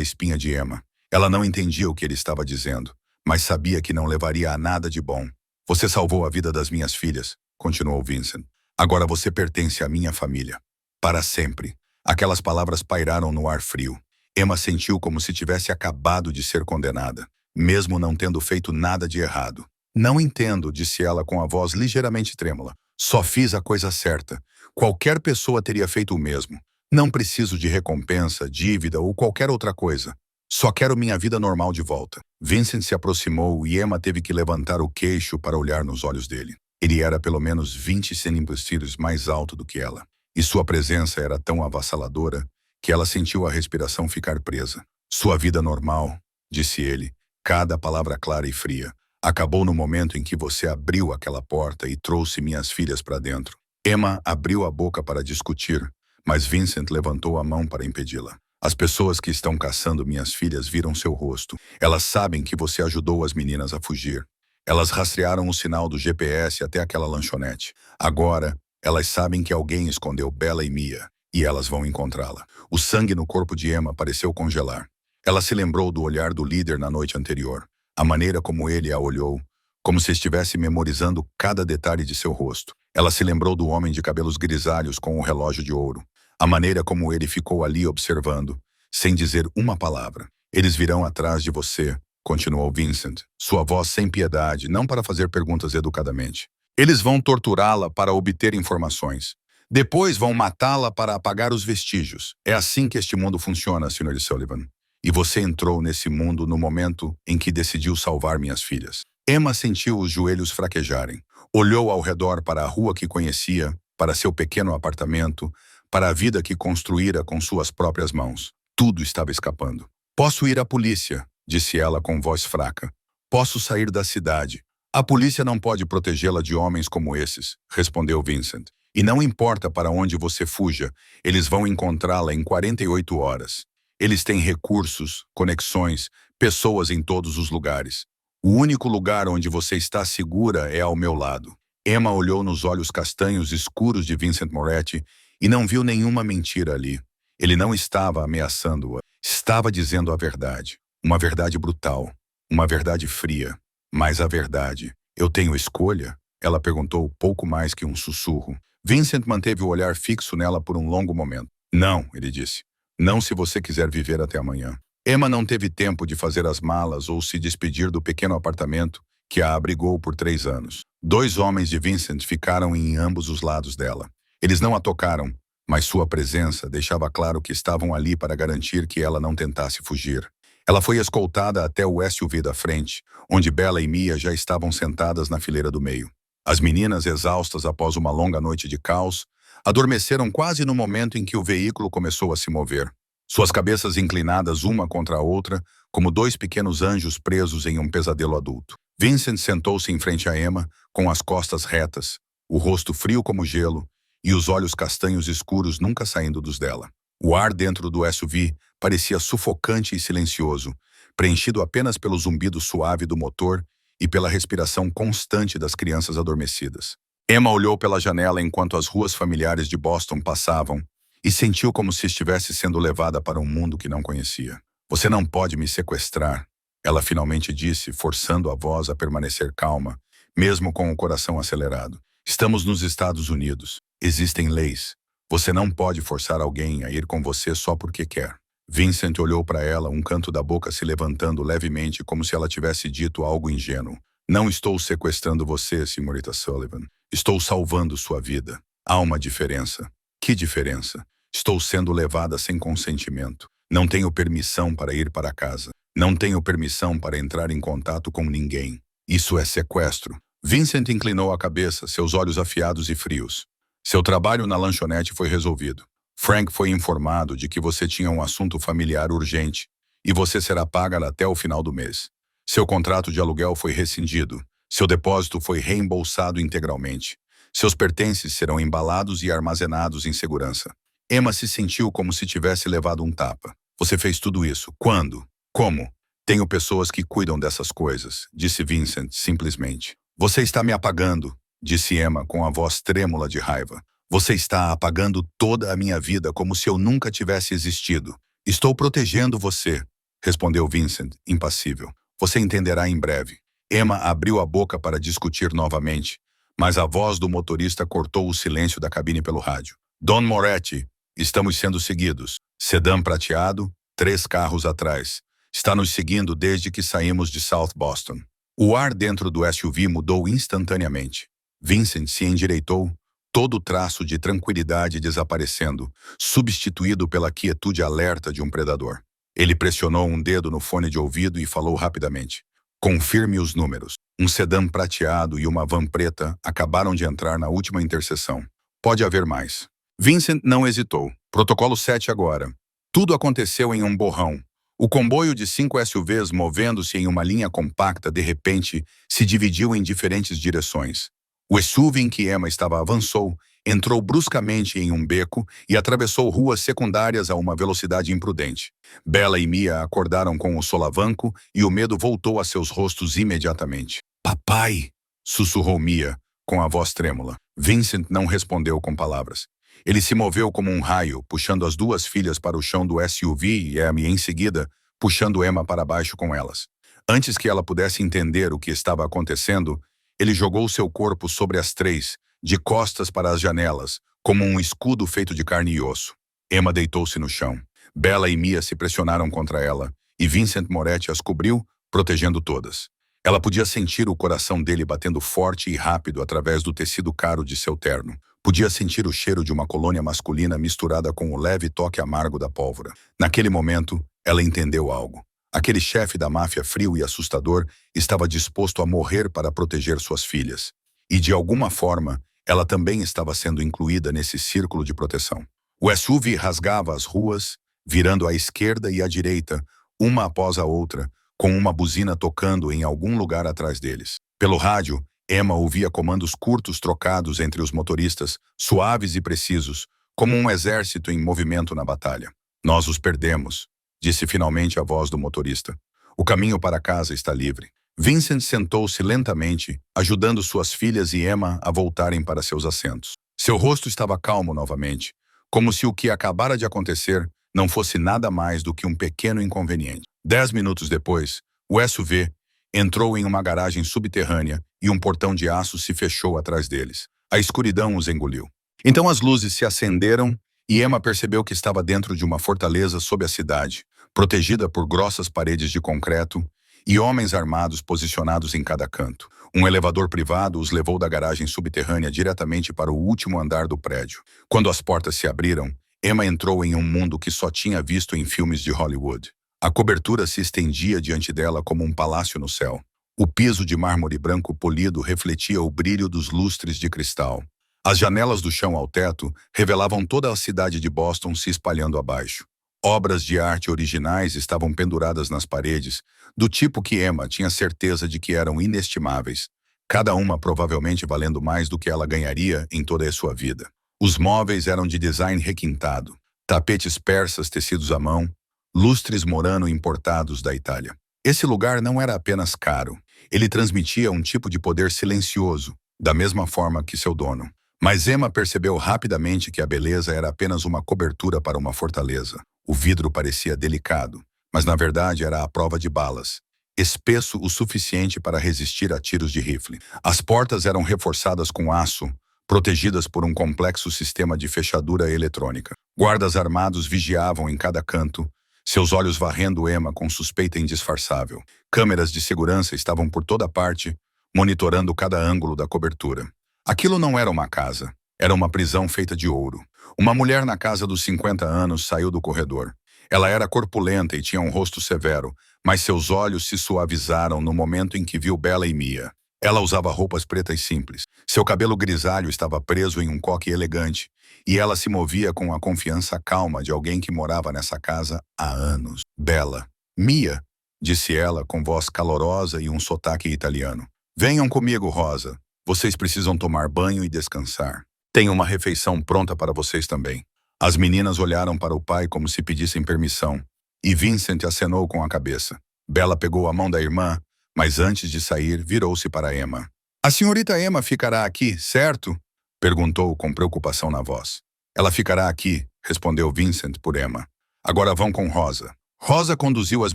A: espinha de Emma. Ela não entendia o que ele estava dizendo, mas sabia que não levaria a nada de bom. Você salvou a vida das minhas filhas, continuou Vincent. Agora você pertence à minha família. Para sempre. Aquelas palavras pairaram no ar frio. Emma sentiu como se tivesse acabado de ser condenada, mesmo não tendo feito nada de errado. Não entendo, disse ela com a voz ligeiramente trêmula. Só fiz a coisa certa. Qualquer pessoa teria feito o mesmo. Não preciso de recompensa, dívida ou qualquer outra coisa. Só quero minha vida normal de volta. Vincent se aproximou e Emma teve que levantar o queixo para olhar nos olhos dele. Ele era pelo menos 20 centímetros mais alto do que ela. E sua presença era tão avassaladora que ela sentiu a respiração ficar presa. Sua vida normal, disse ele, cada palavra clara e fria, acabou no momento em que você abriu aquela porta e trouxe minhas filhas para dentro. Emma abriu a boca para discutir, mas Vincent levantou a mão para impedi-la. As pessoas que estão caçando minhas filhas viram seu rosto. Elas sabem que você ajudou as meninas a fugir. Elas rastrearam o sinal do GPS até aquela lanchonete. Agora, elas sabem que alguém escondeu Bella e Mia, e elas vão encontrá-la. O sangue no corpo de Emma pareceu congelar. Ela se lembrou do olhar do líder na noite anterior, a maneira como ele a olhou, como se estivesse memorizando cada detalhe de seu rosto. Ela se lembrou do homem de cabelos grisalhos com o relógio de ouro, a maneira como ele ficou ali observando, sem dizer uma palavra. Eles virão atrás de você, continuou Vincent, sua voz sem piedade, não para fazer perguntas educadamente. Eles vão torturá-la para obter informações. Depois vão matá-la para apagar os vestígios. É assim que este mundo funciona, Sr. Sullivan. E você entrou nesse mundo no momento em que decidiu salvar minhas filhas. Emma sentiu os joelhos fraquejarem. Olhou ao redor para a rua que conhecia, para seu pequeno apartamento, para a vida que construíra com suas próprias mãos. Tudo estava escapando. Posso ir à polícia, disse ela com voz fraca. Posso sair da cidade. A polícia não pode protegê-la de homens como esses, respondeu Vincent. E não importa para onde você fuja, eles vão encontrá-la em 48 horas. Eles têm recursos, conexões, pessoas em todos os lugares. O único lugar onde você está segura é ao meu lado. Emma olhou nos olhos castanhos escuros de Vincent Moretti e não viu nenhuma mentira ali. Ele não estava ameaçando-a. Estava dizendo a verdade. Uma verdade brutal. Uma verdade fria. Mas a verdade. Eu tenho escolha? Ela perguntou pouco mais que um sussurro. Vincent manteve o olhar fixo nela por um longo momento. Não, ele disse. Não se você quiser viver até amanhã. Emma não teve tempo de fazer as malas ou se despedir do pequeno apartamento que a abrigou por 3 anos. 2 homens de Vincent ficaram em ambos os lados dela. Eles não a tocaram, mas sua presença deixava claro que estavam ali para garantir que ela não tentasse fugir. Ela foi escoltada até o SUV da frente, onde Bella e Mia já estavam sentadas na fileira do meio. As meninas, exaustas após uma longa noite de caos, adormeceram quase no momento em que o veículo começou a se mover. Suas cabeças inclinadas uma contra a outra, como 2 pequenos anjos presos em um pesadelo adulto. Vincent sentou-se em frente a Emma, com as costas retas, o rosto frio como gelo e os olhos castanhos escuros nunca saindo dos dela. O ar dentro do SUV parecia sufocante e silencioso, preenchido apenas pelo zumbido suave do motor e pela respiração constante das crianças adormecidas. Emma olhou pela janela enquanto as ruas familiares de Boston passavam e sentiu como se estivesse sendo levada para um mundo que não conhecia. Você não pode me sequestrar, ela finalmente disse, forçando a voz a permanecer calma, mesmo com o coração acelerado. Estamos nos Estados Unidos. Existem leis. Você não pode forçar alguém a ir com você só porque quer. Vincent olhou para ela, um canto da boca se levantando levemente como se ela tivesse dito algo ingênuo. Não estou sequestrando você, senhorita Sullivan. Estou salvando sua vida. Há uma diferença. Que diferença? Estou sendo levada sem consentimento. Não tenho permissão para ir para casa. Não tenho permissão para entrar em contato com ninguém. Isso é sequestro. Vincent inclinou a cabeça, seus olhos afiados e frios. Seu trabalho na lanchonete foi resolvido. Frank foi informado de que você tinha um assunto familiar urgente e você será paga até o final do mês. Seu contrato de aluguel foi rescindido. Seu depósito foi reembolsado integralmente. Seus pertences serão embalados e armazenados em segurança. Emma se sentiu como se tivesse levado um tapa. Você fez tudo isso. Quando? Como? Tenho pessoas que cuidam dessas coisas, disse Vincent simplesmente. Você está me apagando, disse Emma com a voz trêmula de raiva. Você está apagando toda a minha vida como se eu nunca tivesse existido. Estou protegendo você, respondeu Vincent, impassível. Você entenderá em breve. Emma abriu a boca para discutir novamente, mas a voz do motorista cortou o silêncio da cabine pelo rádio. Don Moretti, estamos sendo seguidos. Sedã prateado, 3 carros atrás. Está nos seguindo desde que saímos de South Boston. O ar dentro do SUV mudou instantaneamente. Vincent se endireitou, todo o traço de tranquilidade desaparecendo, substituído pela quietude alerta de um predador. Ele pressionou um dedo no fone de ouvido e falou rapidamente. Confirme os números. Um sedã prateado e uma van preta acabaram de entrar na última interseção. Pode haver mais. Vincent não hesitou. Protocolo 7 agora. Tudo aconteceu em um borrão. O comboio de 5 SUVs, movendo-se em uma linha compacta, de repente, se dividiu em diferentes direções. O SUV em que Emma estava avançou, entrou bruscamente em um beco e atravessou ruas secundárias a uma velocidade imprudente. Bella e Mia acordaram com o solavanco e o medo voltou a seus rostos imediatamente. Papai! Sussurrou Mia, com a voz trêmula. Vincent não respondeu com palavras. Ele se moveu como um raio, puxando as 2 filhas para o chão do SUV e Emma, em seguida, puxando Emma para baixo com elas. Antes que ela pudesse entender o que estava acontecendo, ele jogou seu corpo sobre as 3, de costas para as janelas, como um escudo feito de carne e osso. Emma deitou-se no chão. Bella e Mia se pressionaram contra ela, e Vincent Moretti as cobriu, protegendo todas. Ela podia sentir o coração dele batendo forte e rápido através do tecido caro de seu terno. Podia sentir o cheiro de uma colônia masculina misturada com o leve toque amargo da pólvora. Naquele momento, ela entendeu algo. Aquele chefe da máfia frio e assustador estava disposto a morrer para proteger suas filhas. E, de alguma forma, ela também estava sendo incluída nesse círculo de proteção. O SUV rasgava as ruas, virando à esquerda e à direita, uma após a outra, com uma buzina tocando em algum lugar atrás deles. Pelo rádio, Emma ouvia comandos curtos trocados entre os motoristas, suaves e precisos, como um exército em movimento na batalha. Nós os perdemos, disse finalmente a voz do motorista. O caminho para casa está livre. Vincent sentou-se lentamente, ajudando suas filhas e Emma a voltarem para seus assentos. Seu rosto estava calmo novamente, como se o que acabara de acontecer não fosse nada mais do que um pequeno inconveniente. 10 minutos depois, o SUV entrou em uma garagem subterrânea e um portão de aço se fechou atrás deles. A escuridão os engoliu. Então as luzes se acenderam e Emma percebeu que estava dentro de uma fortaleza sob a cidade, protegida por grossas paredes de concreto e homens armados posicionados em cada canto. Um elevador privado os levou da garagem subterrânea diretamente para o último andar do prédio. Quando as portas se abriram, Emma entrou em um mundo que só tinha visto em filmes de Hollywood. A cobertura se estendia diante dela como um palácio no céu. O piso de mármore branco polido refletia o brilho dos lustres de cristal. As janelas do chão ao teto revelavam toda a cidade de Boston se espalhando abaixo. Obras de arte originais estavam penduradas nas paredes, do tipo que Emma tinha certeza de que eram inestimáveis, cada uma provavelmente valendo mais do que ela ganharia em toda a sua vida. Os móveis eram de design requintado, tapetes persas tecidos à mão, lustres Murano importados da Itália. Esse lugar não era apenas caro, ele transmitia um tipo de poder silencioso, da mesma forma que seu dono. Mas Emma percebeu rapidamente que a beleza era apenas uma cobertura para uma fortaleza. O vidro parecia delicado, mas na verdade era à prova de balas, espesso o suficiente para resistir a tiros de rifle. As portas eram reforçadas com aço, protegidas por um complexo sistema de fechadura eletrônica. Guardas armados vigiavam em cada canto, seus olhos varrendo Emma com suspeita indisfarçável. Câmeras de segurança estavam por toda parte, monitorando cada ângulo da cobertura. Aquilo não era uma casa, era uma prisão feita de ouro. Uma mulher na casa dos 50 anos saiu do corredor. Ela era corpulenta e tinha um rosto severo, mas seus olhos se suavizaram no momento em que viu Bella e Mia. Ela usava roupas pretas simples. Seu cabelo grisalho estava preso em um coque elegante, e ela se movia com a confiança calma de alguém que morava nessa casa há anos. Bella. Mia, disse ela com voz calorosa e um sotaque italiano. Venham comigo, Rosa. Vocês precisam tomar banho e descansar. Tenho uma refeição pronta para vocês também. As meninas olharam para o pai como se pedissem permissão, e Vincent acenou com a cabeça. Bella pegou a mão da irmã, mas antes de sair, virou-se para Emma. A senhorita Emma ficará aqui, certo? Perguntou com preocupação na voz. Ela ficará aqui, respondeu Vincent por Emma. Agora vão com Rosa. Rosa conduziu as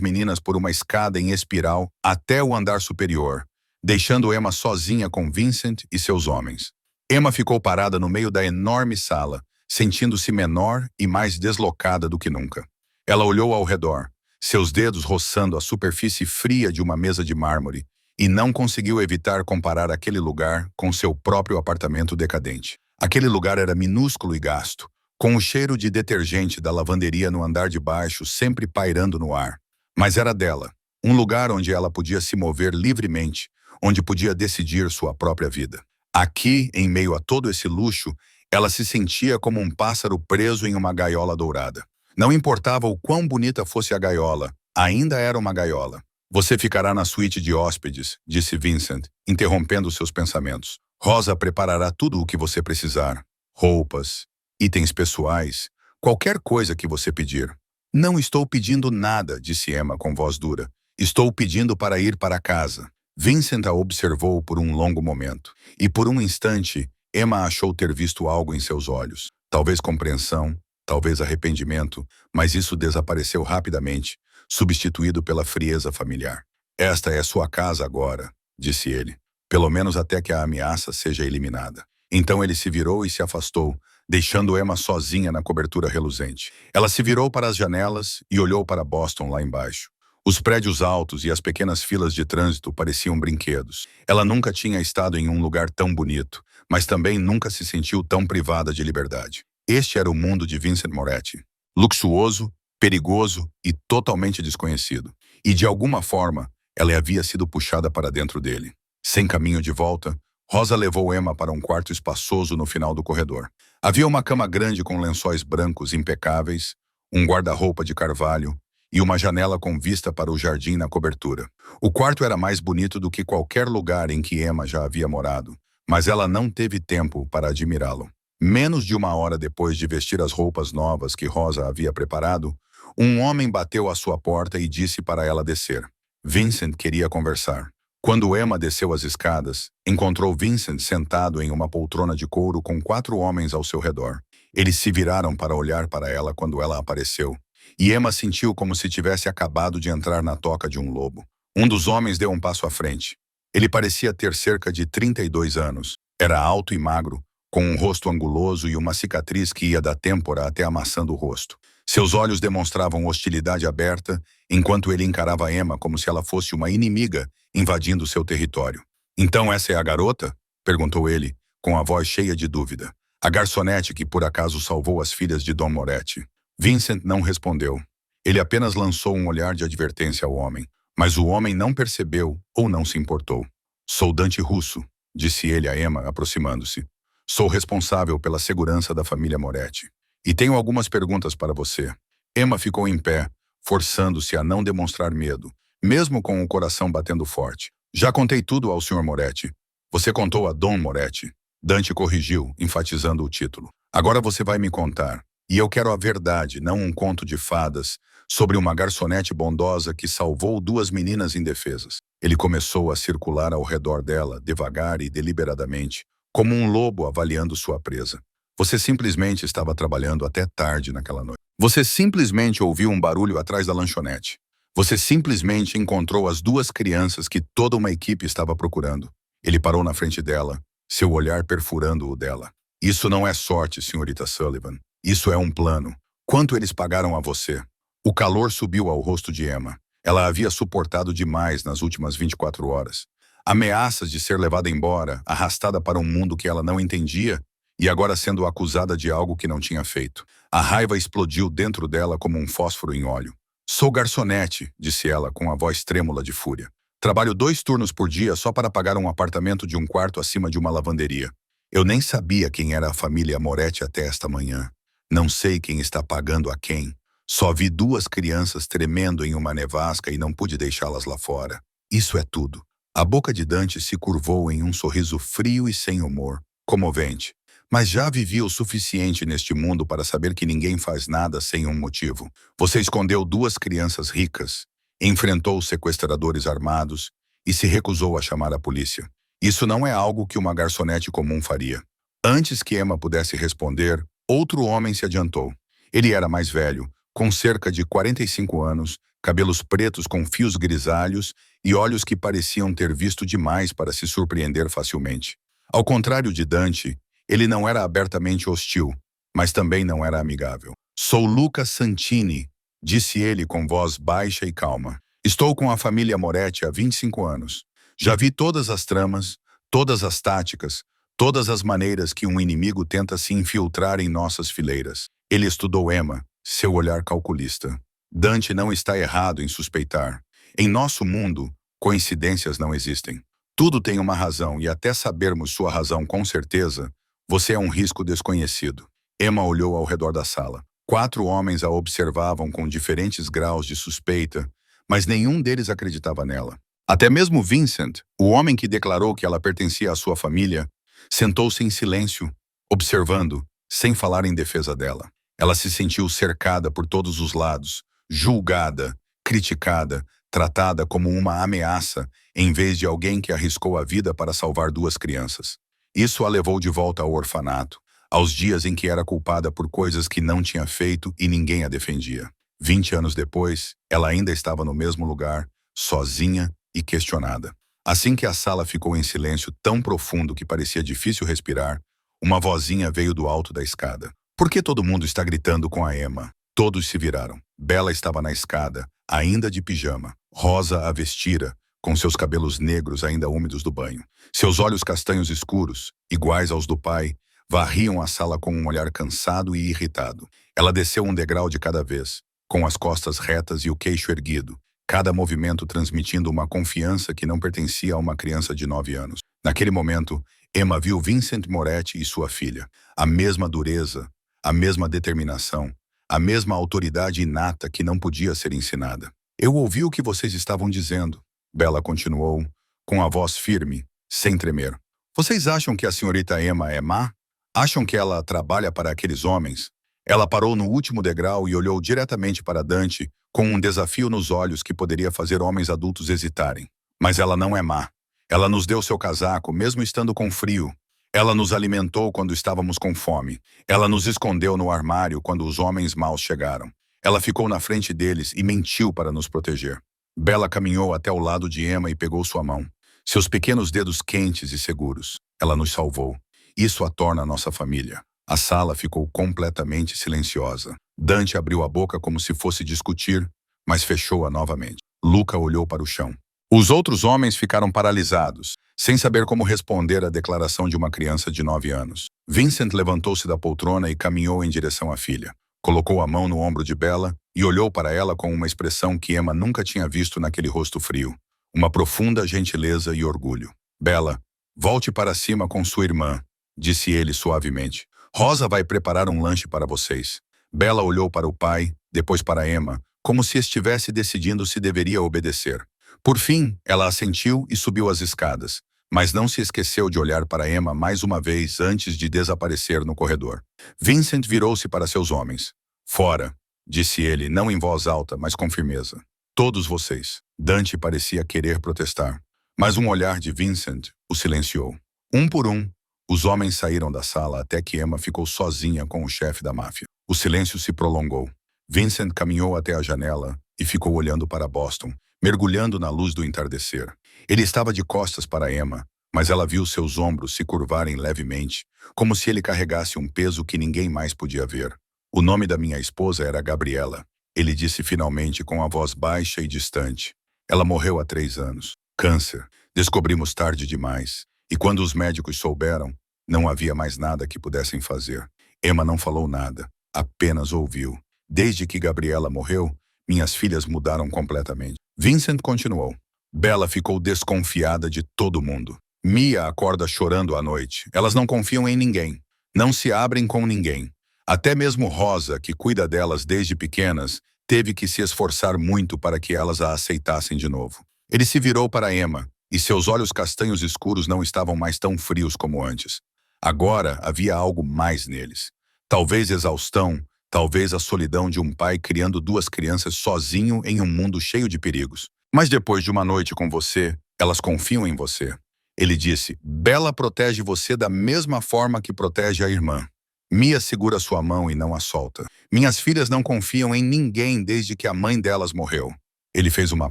A: meninas por uma escada em espiral até o andar superior, deixando Emma sozinha com Vincent e seus homens. Emma ficou parada no meio da enorme sala, sentindo-se menor e mais deslocada do que nunca. Ela olhou ao redor, seus dedos roçando a superfície fria de uma mesa de mármore, e não conseguiu evitar comparar aquele lugar com seu próprio apartamento decadente. Aquele lugar era minúsculo e gasto, com o cheiro de detergente da lavanderia no andar de baixo sempre pairando no ar. Mas era dela, um lugar onde ela podia se mover livremente, onde podia decidir sua própria vida. Aqui, em meio a todo esse luxo, ela se sentia como um pássaro preso em uma gaiola dourada. Não importava o quão bonita fosse a gaiola, ainda era uma gaiola. Você ficará na suíte de hóspedes, disse Vincent, interrompendo seus pensamentos. Rosa preparará tudo o que você precisar. Roupas, itens pessoais, qualquer coisa que você pedir. Não estou pedindo nada, disse Emma com voz dura. Estou pedindo para ir para casa. Vincent a observou por um longo momento. E por um instante, Emma achou ter visto algo em seus olhos. Talvez compreensão, talvez arrependimento, mas isso desapareceu rapidamente, substituído pela frieza familiar. Esta é sua casa agora, disse ele. Pelo menos até que a ameaça seja eliminada. Então ele se virou e se afastou, deixando Emma sozinha na cobertura reluzente. Ela se virou para as janelas e olhou para Boston lá embaixo. Os prédios altos e as pequenas filas de trânsito pareciam brinquedos. Ela nunca tinha estado em um lugar tão bonito, mas também nunca se sentiu tão privada de liberdade. Este era o mundo de Vincent Moretti. Luxuoso, perigoso e totalmente desconhecido. E de alguma forma, ela havia sido puxada para dentro dele. Sem caminho de volta, Rosa levou Emma para um quarto espaçoso no final do corredor. Havia uma cama grande com lençóis brancos impecáveis, um guarda-roupa de carvalho e uma janela com vista para o jardim na cobertura. O quarto era mais bonito do que qualquer lugar em que Emma já havia morado, mas ela não teve tempo para admirá-lo. Menos de uma hora depois de vestir as roupas novas que Rosa havia preparado, um homem bateu à sua porta e disse para ela descer. Vincent queria conversar. Quando Emma desceu as escadas, encontrou Vincent sentado em uma poltrona de couro com 4 homens ao seu redor. Eles se viraram para olhar para ela quando ela apareceu, e Emma sentiu como se tivesse acabado de entrar na toca de um lobo. Um dos homens deu um passo à frente. Ele parecia ter cerca de 32 anos. Era alto e magro, com um rosto anguloso e uma cicatriz que ia da têmpora até a maçã do rosto. Seus olhos demonstravam hostilidade aberta, enquanto ele encarava Emma como se ela fosse uma inimiga invadindo seu território. "Então essa é a garota?" perguntou ele, com a voz cheia de dúvida. "A garçonete que por acaso salvou as filhas de Dom Moretti." Vincent não respondeu. Ele apenas lançou um olhar de advertência ao homem, mas o homem não percebeu ou não se importou. "Sou Dante Russo", disse ele a Emma, aproximando-se. "Sou responsável pela segurança da família Moretti. E tenho algumas perguntas para você." Emma ficou em pé, forçando-se a não demonstrar medo, mesmo com o coração batendo forte. "Já contei tudo ao Sr. Moretti." "Você contou a Dom Moretti." Dante corrigiu, enfatizando o título. "Agora você vai me contar. E eu quero a verdade, não um conto de fadas, sobre uma garçonete bondosa que salvou 2 meninas indefesas." Ele começou a circular ao redor dela, devagar e deliberadamente, como um lobo avaliando sua presa. "Você simplesmente estava trabalhando até tarde naquela noite. Você simplesmente ouviu um barulho atrás da lanchonete. Você simplesmente encontrou as 2 crianças que toda uma equipe estava procurando." Ele parou na frente dela, seu olhar perfurando o dela. "Isso não é sorte, senhorita Sullivan. Isso é um plano. Quanto eles pagaram a você?" O calor subiu ao rosto de Emma. Ela havia suportado demais nas últimas 24 horas. Ameaças de ser levada embora, arrastada para um mundo que ela não entendia, e agora sendo acusada de algo que não tinha feito. A raiva explodiu dentro dela como um fósforo em óleo. "Sou garçonete", disse ela com a voz trêmula de fúria. "Trabalho 2 turnos por dia só para pagar um apartamento de um quarto acima de uma lavanderia. Eu nem sabia quem era a família Moretti até esta manhã. Não sei quem está pagando a quem. Só vi 2 crianças tremendo em uma nevasca e não pude deixá-las lá fora. Isso é tudo." A boca de Dante se curvou em um sorriso frio e sem humor, comovente. "Mas já vivi o suficiente neste mundo para saber que ninguém faz nada sem um motivo. Você escondeu 2 crianças ricas, enfrentou sequestradores armados e se recusou a chamar a polícia. Isso não é algo que uma garçonete comum faria. Antes que Emma pudesse responder, outro homem se adiantou. Ele era mais velho, com cerca de 45 anos, cabelos pretos com fios grisalhos e olhos que pareciam ter visto demais para se surpreender facilmente. Ao contrário de Dante, ele não era abertamente hostil, mas também não era amigável. "Sou Luca Santini", disse ele com voz baixa e calma. "Estou com a família Moretti há 25 anos. Já vi todas as tramas, todas as táticas, todas as maneiras que um inimigo tenta se infiltrar em nossas fileiras." Ele estudou Emma, seu olhar calculista. Dante não está errado em suspeitar. Em nosso mundo, coincidências não existem. Tudo tem uma razão e até sabermos sua razão com certeza, você é um risco desconhecido. Emma olhou ao redor da sala. 4 homens a observavam com diferentes graus de suspeita, mas nenhum deles acreditava nela. Até mesmo Vincent, o homem que declarou que ela pertencia à sua família, sentou-se em silêncio, observando, sem falar em defesa dela. Ela se sentiu cercada por todos os lados, julgada, criticada, tratada como uma ameaça, em vez de alguém que arriscou a vida para salvar 2 crianças. Isso a levou de volta ao orfanato, aos dias em que era culpada por coisas que não tinha feito e ninguém a defendia. 20 anos depois, ela ainda estava no mesmo lugar, sozinha e questionada. Assim que a sala ficou em silêncio tão profundo que parecia difícil respirar, uma vozinha veio do alto da escada. "Por que todo mundo está gritando com a Emma?" Todos se viraram. Bella estava na escada, ainda de pijama. Rosa a vestira, com seus cabelos negros ainda úmidos do banho. Seus olhos castanhos escuros, iguais aos do pai, varriam a sala com um olhar cansado e irritado. Ela desceu um degrau de cada vez, com as costas retas e o queixo erguido, cada movimento transmitindo uma confiança que não pertencia a uma criança de 9 anos. Naquele momento, Emma viu Vincent Moretti e sua filha. A mesma dureza, a mesma determinação, a mesma autoridade inata que não podia ser ensinada. "Eu ouvi o que vocês estavam dizendo", Bella continuou, com a voz firme, sem tremer. "Vocês acham que a senhorita Emma é má? Acham que ela trabalha para aqueles homens?" Ela parou no último degrau e olhou diretamente para Dante, com um desafio nos olhos que poderia fazer homens adultos hesitarem. "Mas ela não é má. Ela nos deu seu casaco, mesmo estando com frio. Ela nos alimentou quando estávamos com fome. Ela nos escondeu no armário quando os homens maus chegaram. Ela ficou na frente deles e mentiu para nos proteger." Bella caminhou até o lado de Emma e pegou sua mão. Seus pequenos dedos quentes e seguros. "Ela nos salvou. Isso a torna nossa família." A sala ficou completamente silenciosa. Dante abriu a boca como se fosse discutir, mas fechou-a novamente. Luca olhou para o chão. Os outros homens ficaram paralisados, sem saber como responder à declaração de uma criança de 9 anos. Vincent levantou-se da poltrona e caminhou em direção à filha. Colocou a mão no ombro de Bella e olhou para ela com uma expressão que Emma nunca tinha visto naquele rosto frio. Uma profunda gentileza e orgulho. "Bella, volte para cima com sua irmã", disse ele suavemente. "Rosa vai preparar um lanche para vocês." Bella olhou para o pai, depois para Emma, como se estivesse decidindo se deveria obedecer. Por fim, ela assentiu e subiu as escadas, mas não se esqueceu de olhar para Emma mais uma vez antes de desaparecer no corredor. Vincent virou-se para seus homens. "Fora", disse ele, não em voz alta, mas com firmeza. "Todos vocês." Dante parecia querer protestar, mas um olhar de Vincent o silenciou. Um por um, os homens saíram da sala até que Emma ficou sozinha com o chefe da máfia. O silêncio se prolongou. Vincent caminhou até a janela e ficou olhando para Boston, mergulhando na luz do entardecer. Ele estava de costas para Emma, mas ela viu seus ombros se curvarem levemente, como se ele carregasse um peso que ninguém mais podia ver. "O nome da minha esposa era Gabriela", ele disse finalmente com a voz baixa e distante. "Ela morreu há 3 anos. Câncer. Descobrimos tarde demais. E quando os médicos souberam, não havia mais nada que pudessem fazer." Emma não falou nada, apenas ouviu. "Desde que Gabriela morreu, minhas filhas mudaram completamente." Vincent continuou. "Bella ficou desconfiada de todo mundo. Mia acorda chorando à noite. Elas não confiam em ninguém. Não se abrem com ninguém. Até mesmo Rosa, que cuida delas desde pequenas, teve que se esforçar muito para que elas a aceitassem de novo." Ele se virou para Emma, e seus olhos castanhos escuros não estavam mais tão frios como antes. Agora havia algo mais neles. Talvez exaustão, talvez a solidão de um pai criando 2 crianças sozinho em um mundo cheio de perigos. "Mas depois de uma noite com você, elas confiam em você." Ele disse: Bella protege você da mesma forma que protege a irmã. Mia segura sua mão e não a solta. Minhas filhas não confiam em ninguém desde que a mãe delas morreu. Ele fez uma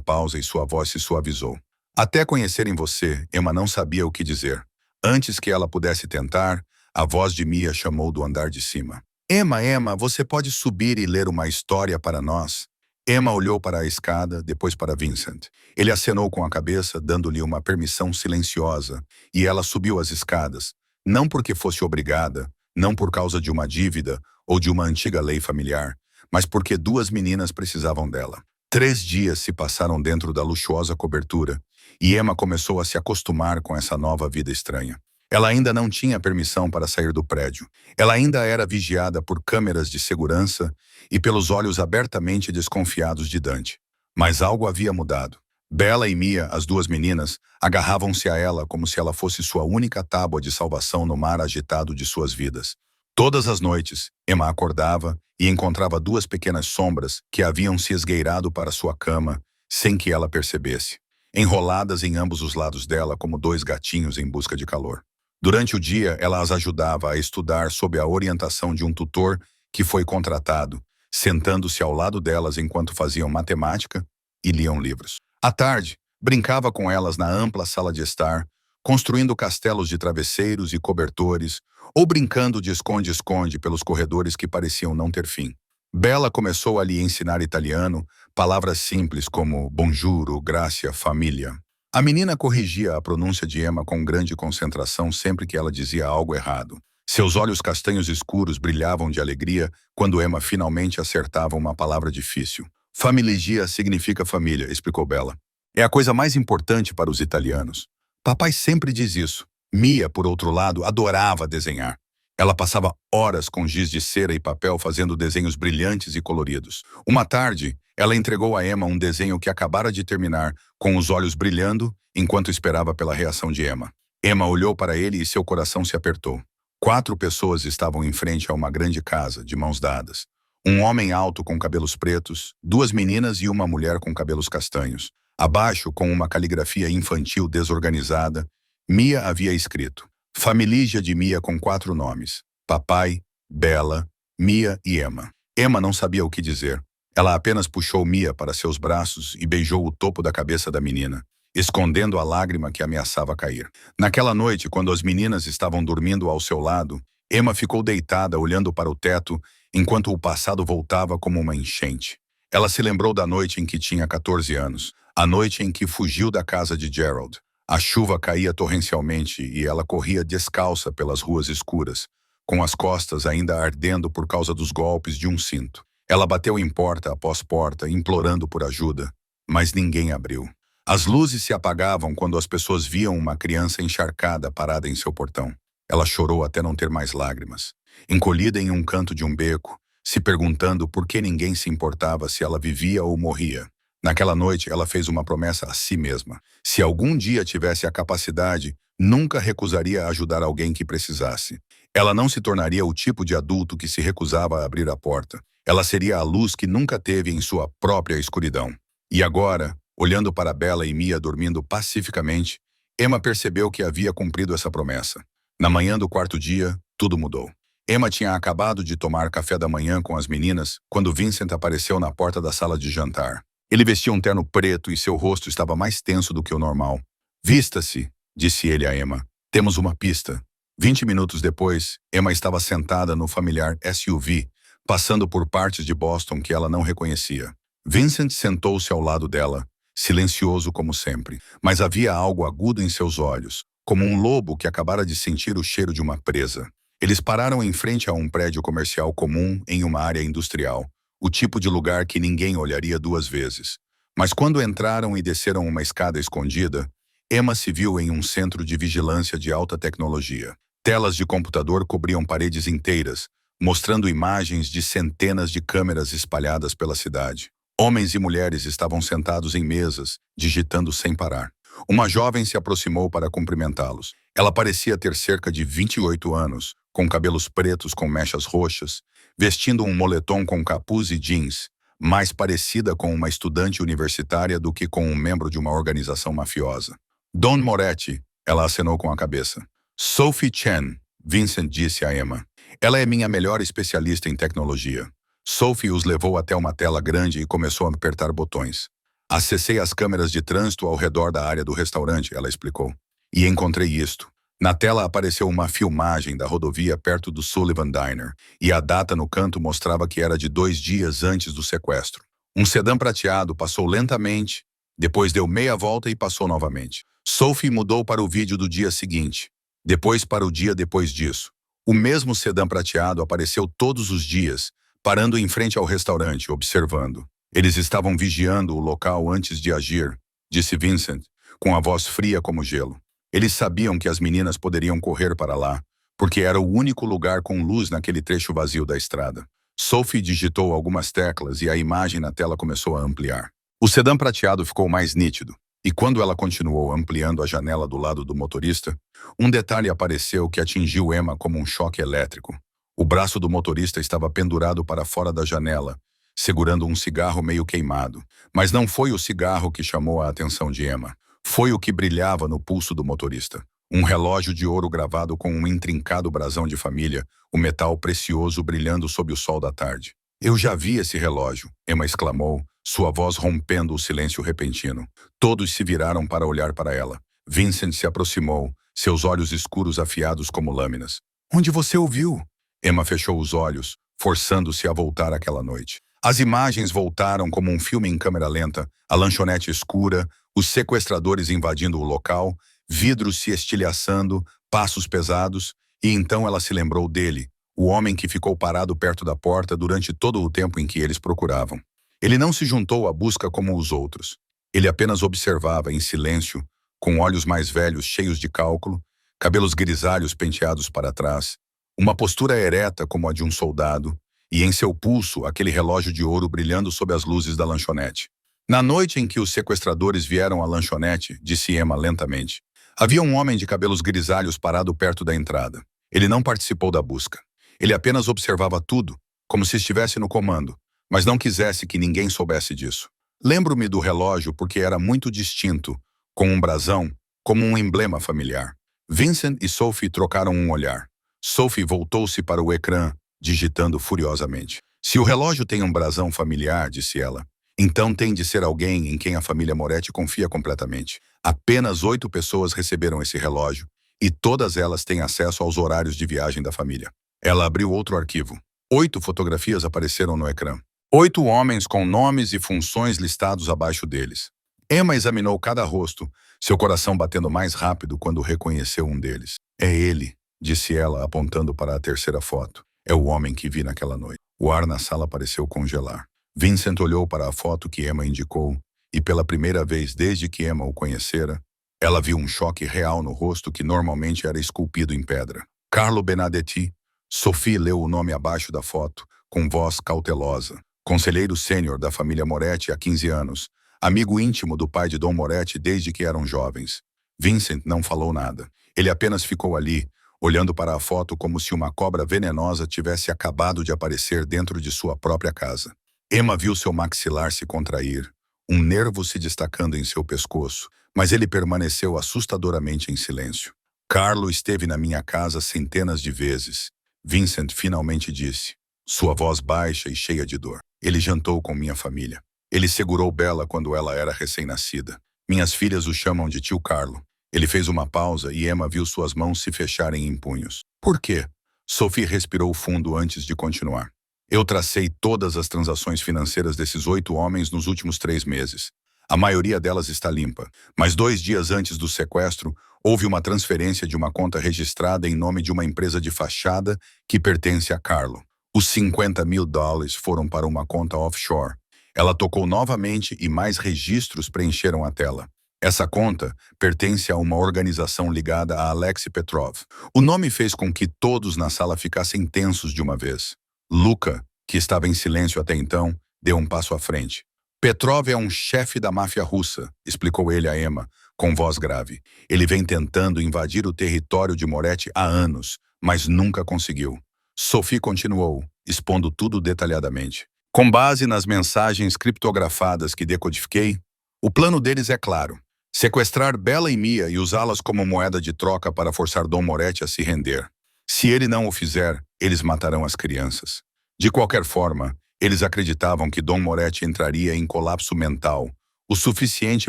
A: pausa e sua voz se suavizou. Até conhecerem você, Emma não sabia o que dizer. Antes que ela pudesse tentar, a voz de Mia chamou do andar de cima. Emma, você pode subir e ler uma história para nós? Emma olhou para a escada, depois para Vincent. Ele acenou com a cabeça, dando-lhe uma permissão silenciosa, e ela subiu as escadas, não porque fosse obrigada, não por causa de uma dívida ou de uma antiga lei familiar, mas porque duas meninas precisavam dela. 3 dias se passaram dentro da luxuosa cobertura, e Emma começou a se acostumar com essa nova vida estranha. Ela ainda não tinha permissão para sair do prédio. Ela ainda era vigiada por câmeras de segurança e pelos olhos abertamente desconfiados de Dante. Mas algo havia mudado. Bella e Mia, as duas meninas, agarravam-se a ela como se ela fosse sua única tábua de salvação no mar agitado de suas vidas. Todas as noites, Emma acordava e encontrava duas pequenas sombras que haviam se esgueirado para sua cama, sem que ela percebesse, enroladas em ambos os lados dela como dois gatinhos em busca de calor. Durante o dia, ela as ajudava a estudar sob a orientação de um tutor que foi contratado, sentando-se ao lado delas enquanto faziam matemática e liam livros. À tarde, brincava com elas na ampla sala de estar, construindo castelos de travesseiros e cobertores, ou brincando de esconde-esconde pelos corredores que pareciam não ter fim. Bella começou a lhe ensinar italiano, palavras simples como bonjour, gracia, família. A menina corrigia a pronúncia de Emma com grande concentração sempre que ela dizia algo errado. Seus olhos castanhos escuros brilhavam de alegria quando Emma finalmente acertava uma palavra difícil. Família significa família, explicou Bella. É a coisa mais importante para os italianos. Papai sempre diz isso. Mia, por outro lado, adorava desenhar. Ela passava horas com giz de cera e papel fazendo desenhos brilhantes e coloridos. Uma tarde, ela entregou a Emma um desenho que acabara de terminar, com os olhos brilhando, enquanto esperava pela reação de Emma. Emma olhou para ele e seu coração se apertou. 4 pessoas estavam em frente a uma grande casa, de mãos dadas. Um homem alto com cabelos pretos, 2 meninas e uma mulher com cabelos castanhos. Abaixo, com uma caligrafia infantil desorganizada, Mia havia escrito: Família de Mia com 4 nomes: Papai, Bella, Mia e Emma. Emma não sabia o que dizer. Ela apenas puxou Mia para seus braços e beijou o topo da cabeça da menina, escondendo a lágrima que ameaçava cair. Naquela noite, quando as meninas estavam dormindo ao seu lado, Emma ficou deitada olhando para o teto enquanto o passado voltava como uma enchente. Ela se lembrou da noite em que tinha 14 anos, a noite em que fugiu da casa de Gerald. A chuva caía torrencialmente e ela corria descalça pelas ruas escuras, com as costas ainda ardendo por causa dos golpes de um cinto. Ela bateu em porta após porta, implorando por ajuda, mas ninguém abriu. As luzes se apagavam quando as pessoas viam uma criança encharcada parada em seu portão. Ela chorou até não ter mais lágrimas, encolhida em um canto de um beco, se perguntando por que ninguém se importava se ela vivia ou morria. Naquela noite, ela fez uma promessa a si mesma. Se algum dia tivesse a capacidade, nunca recusaria ajudar alguém que precisasse. Ela não se tornaria o tipo de adulto que se recusava a abrir a porta. Ela seria a luz que nunca teve em sua própria escuridão. E agora, olhando para Bella e Mia dormindo pacificamente, Emma percebeu que havia cumprido essa promessa. Na manhã do 4º dia, tudo mudou. Emma tinha acabado de tomar café da manhã com as meninas quando Vincent apareceu na porta da sala de jantar. Ele vestia um terno preto e seu rosto estava mais tenso do que o normal. Vista-se, disse ele a Emma. Temos uma pista. 20 minutos depois, Emma estava sentada no familiar SUV, passando por partes de Boston que ela não reconhecia. Vincent sentou-se ao lado dela, silencioso como sempre, mas havia algo agudo em seus olhos, como um lobo que acabara de sentir o cheiro de uma presa. Eles pararam em frente a um prédio comercial comum em uma área industrial, o tipo de lugar que ninguém olharia 2 vezes. Mas quando entraram e desceram uma escada escondida, Emma se viu em um centro de vigilância de alta tecnologia. Telas de computador cobriam paredes inteiras, mostrando imagens de centenas de câmeras espalhadas pela cidade. Homens e mulheres estavam sentados em mesas, digitando sem parar. Uma jovem se aproximou para cumprimentá-los. Ela parecia ter cerca de 28 anos, com cabelos pretos com mechas roxas, vestindo um moletom com capuz e jeans, mais parecida com uma estudante universitária do que com um membro de uma organização mafiosa. Don Moretti, Ela acenou com a cabeça. Sophie Chen, Vincent disse a Emma. Ela é minha melhor especialista em tecnologia. Sophie os levou até uma tela grande e começou a apertar botões. Acessei as câmeras de trânsito ao redor da área do restaurante, ela explicou. E encontrei isto. Na tela apareceu uma filmagem da rodovia perto do Sullivan Diner, e a data no canto mostrava que era de 2 dias antes do sequestro. Um sedã prateado passou lentamente, depois deu meia volta e passou novamente. Sophie mudou para o vídeo do dia seguinte, depois para o dia depois disso. O mesmo sedã prateado apareceu todos os dias, parando em frente ao restaurante, observando. Eles estavam vigiando o local antes de agir, disse Vincent, com a voz fria como gelo. Eles sabiam que as meninas poderiam correr para lá, porque era o único lugar com luz naquele trecho vazio da estrada. Sophie digitou algumas teclas e a imagem na tela começou a ampliar. O sedã prateado ficou mais nítido, e quando ela continuou ampliando a janela do lado do motorista, um detalhe apareceu que atingiu Emma como um choque elétrico. O braço do motorista estava pendurado para fora da janela, segurando um cigarro meio queimado. Mas não foi o cigarro que chamou a atenção de Emma. Foi o que brilhava no pulso do motorista. Um relógio de ouro gravado com um intrincado brasão de família, o metal precioso brilhando sob o sol da tarde. Eu já vi esse relógio, Emma exclamou, sua voz rompendo o silêncio repentino. Todos se viraram para olhar para ela. Vincent se aproximou, seus olhos escuros afiados como lâminas. Onde você ouviu? Emma fechou os olhos, forçando-se a voltar àquela noite. As imagens voltaram como um filme em câmera lenta, a lanchonete escura, os sequestradores invadindo o local, vidros se estilhaçando, passos pesados, e então ela se lembrou dele, o homem que ficou parado perto da porta durante todo o tempo em que eles procuravam. Ele não se juntou à busca como os outros. Ele apenas observava em silêncio, com olhos mais velhos cheios de cálculo, cabelos grisalhos penteados para trás, uma postura ereta como a de um soldado, e em seu pulso aquele relógio de ouro brilhando sob as luzes da lanchonete. Na noite em que os sequestradores vieram à lanchonete, disse Emma lentamente, havia um homem de cabelos grisalhos parado perto da entrada. Ele não participou da busca. Ele apenas observava tudo, como se estivesse no comando, mas não quisesse que ninguém soubesse disso. Lembro-me do relógio porque era muito distinto, com um brasão, como um emblema familiar. Vincent e Sophie trocaram um olhar. Sophie voltou-se para o ecrã, digitando furiosamente. Se o relógio tem um brasão familiar, disse ela, então tem de ser alguém em quem a família Moretti confia completamente. Apenas 8 pessoas receberam esse relógio, e todas elas têm acesso aos horários de viagem da família. Ela abriu outro arquivo. 8 fotografias apareceram no ecrã. 8 homens com nomes e funções listados abaixo deles. Emma examinou cada rosto, seu coração batendo mais rápido quando reconheceu um deles. É ele, disse ela, apontando para a terceira foto. É o homem que vi naquela noite. O ar na sala pareceu congelar. Vincent olhou para a foto que Emma indicou, e pela primeira vez desde que Emma o conhecera, ela viu um choque real no rosto que normalmente era esculpido em pedra. Carlo Benedetti. Sophie leu o nome abaixo da foto, com voz cautelosa. Conselheiro sênior da família Moretti há 15 anos, amigo íntimo do pai de Dom Moretti desde que eram jovens. Vincent não falou nada. Ele apenas ficou ali, olhando para a foto como se uma cobra venenosa tivesse acabado de aparecer dentro de sua própria casa. Emma viu seu maxilar se contrair, um nervo se destacando em seu pescoço, mas ele permaneceu assustadoramente em silêncio. Carlo esteve na minha casa centenas de vezes, Vincent finalmente disse, sua voz baixa e cheia de dor. Ele jantou com minha família. Ele segurou Bella quando ela era recém-nascida. Minhas filhas o chamam de tio Carlo. Ele fez uma pausa e Emma viu suas mãos se fecharem em punhos. Por quê? Sophie respirou fundo antes de continuar. Eu tracei todas as transações financeiras desses 8 homens nos últimos 3 meses. A maioria delas está limpa, mas 2 dias antes do sequestro, houve uma transferência de uma conta registrada em nome de uma empresa de fachada que pertence a Carlo. Os $50.000 foram para uma conta offshore. Ela tocou novamente e mais registros preencheram a tela. Essa conta pertence a uma organização ligada a Alexei Petrov. O nome fez com que todos na sala ficassem tensos de uma vez. Luca, que estava em silêncio até então, deu um passo à frente. Petrov é um chefe da máfia russa, explicou ele a Emma, com voz grave. Ele vem tentando invadir o território de Moretti há anos, mas nunca conseguiu. Sophie continuou, expondo tudo detalhadamente. Com base nas mensagens criptografadas que decodifiquei, o plano deles é claro. Sequestrar Bella e Mia e usá-las como moeda de troca para forçar Dom Moretti a se render. Se ele não o fizer, eles matarão as crianças. De qualquer forma, eles acreditavam que Dom Moretti entraria em colapso mental, o suficiente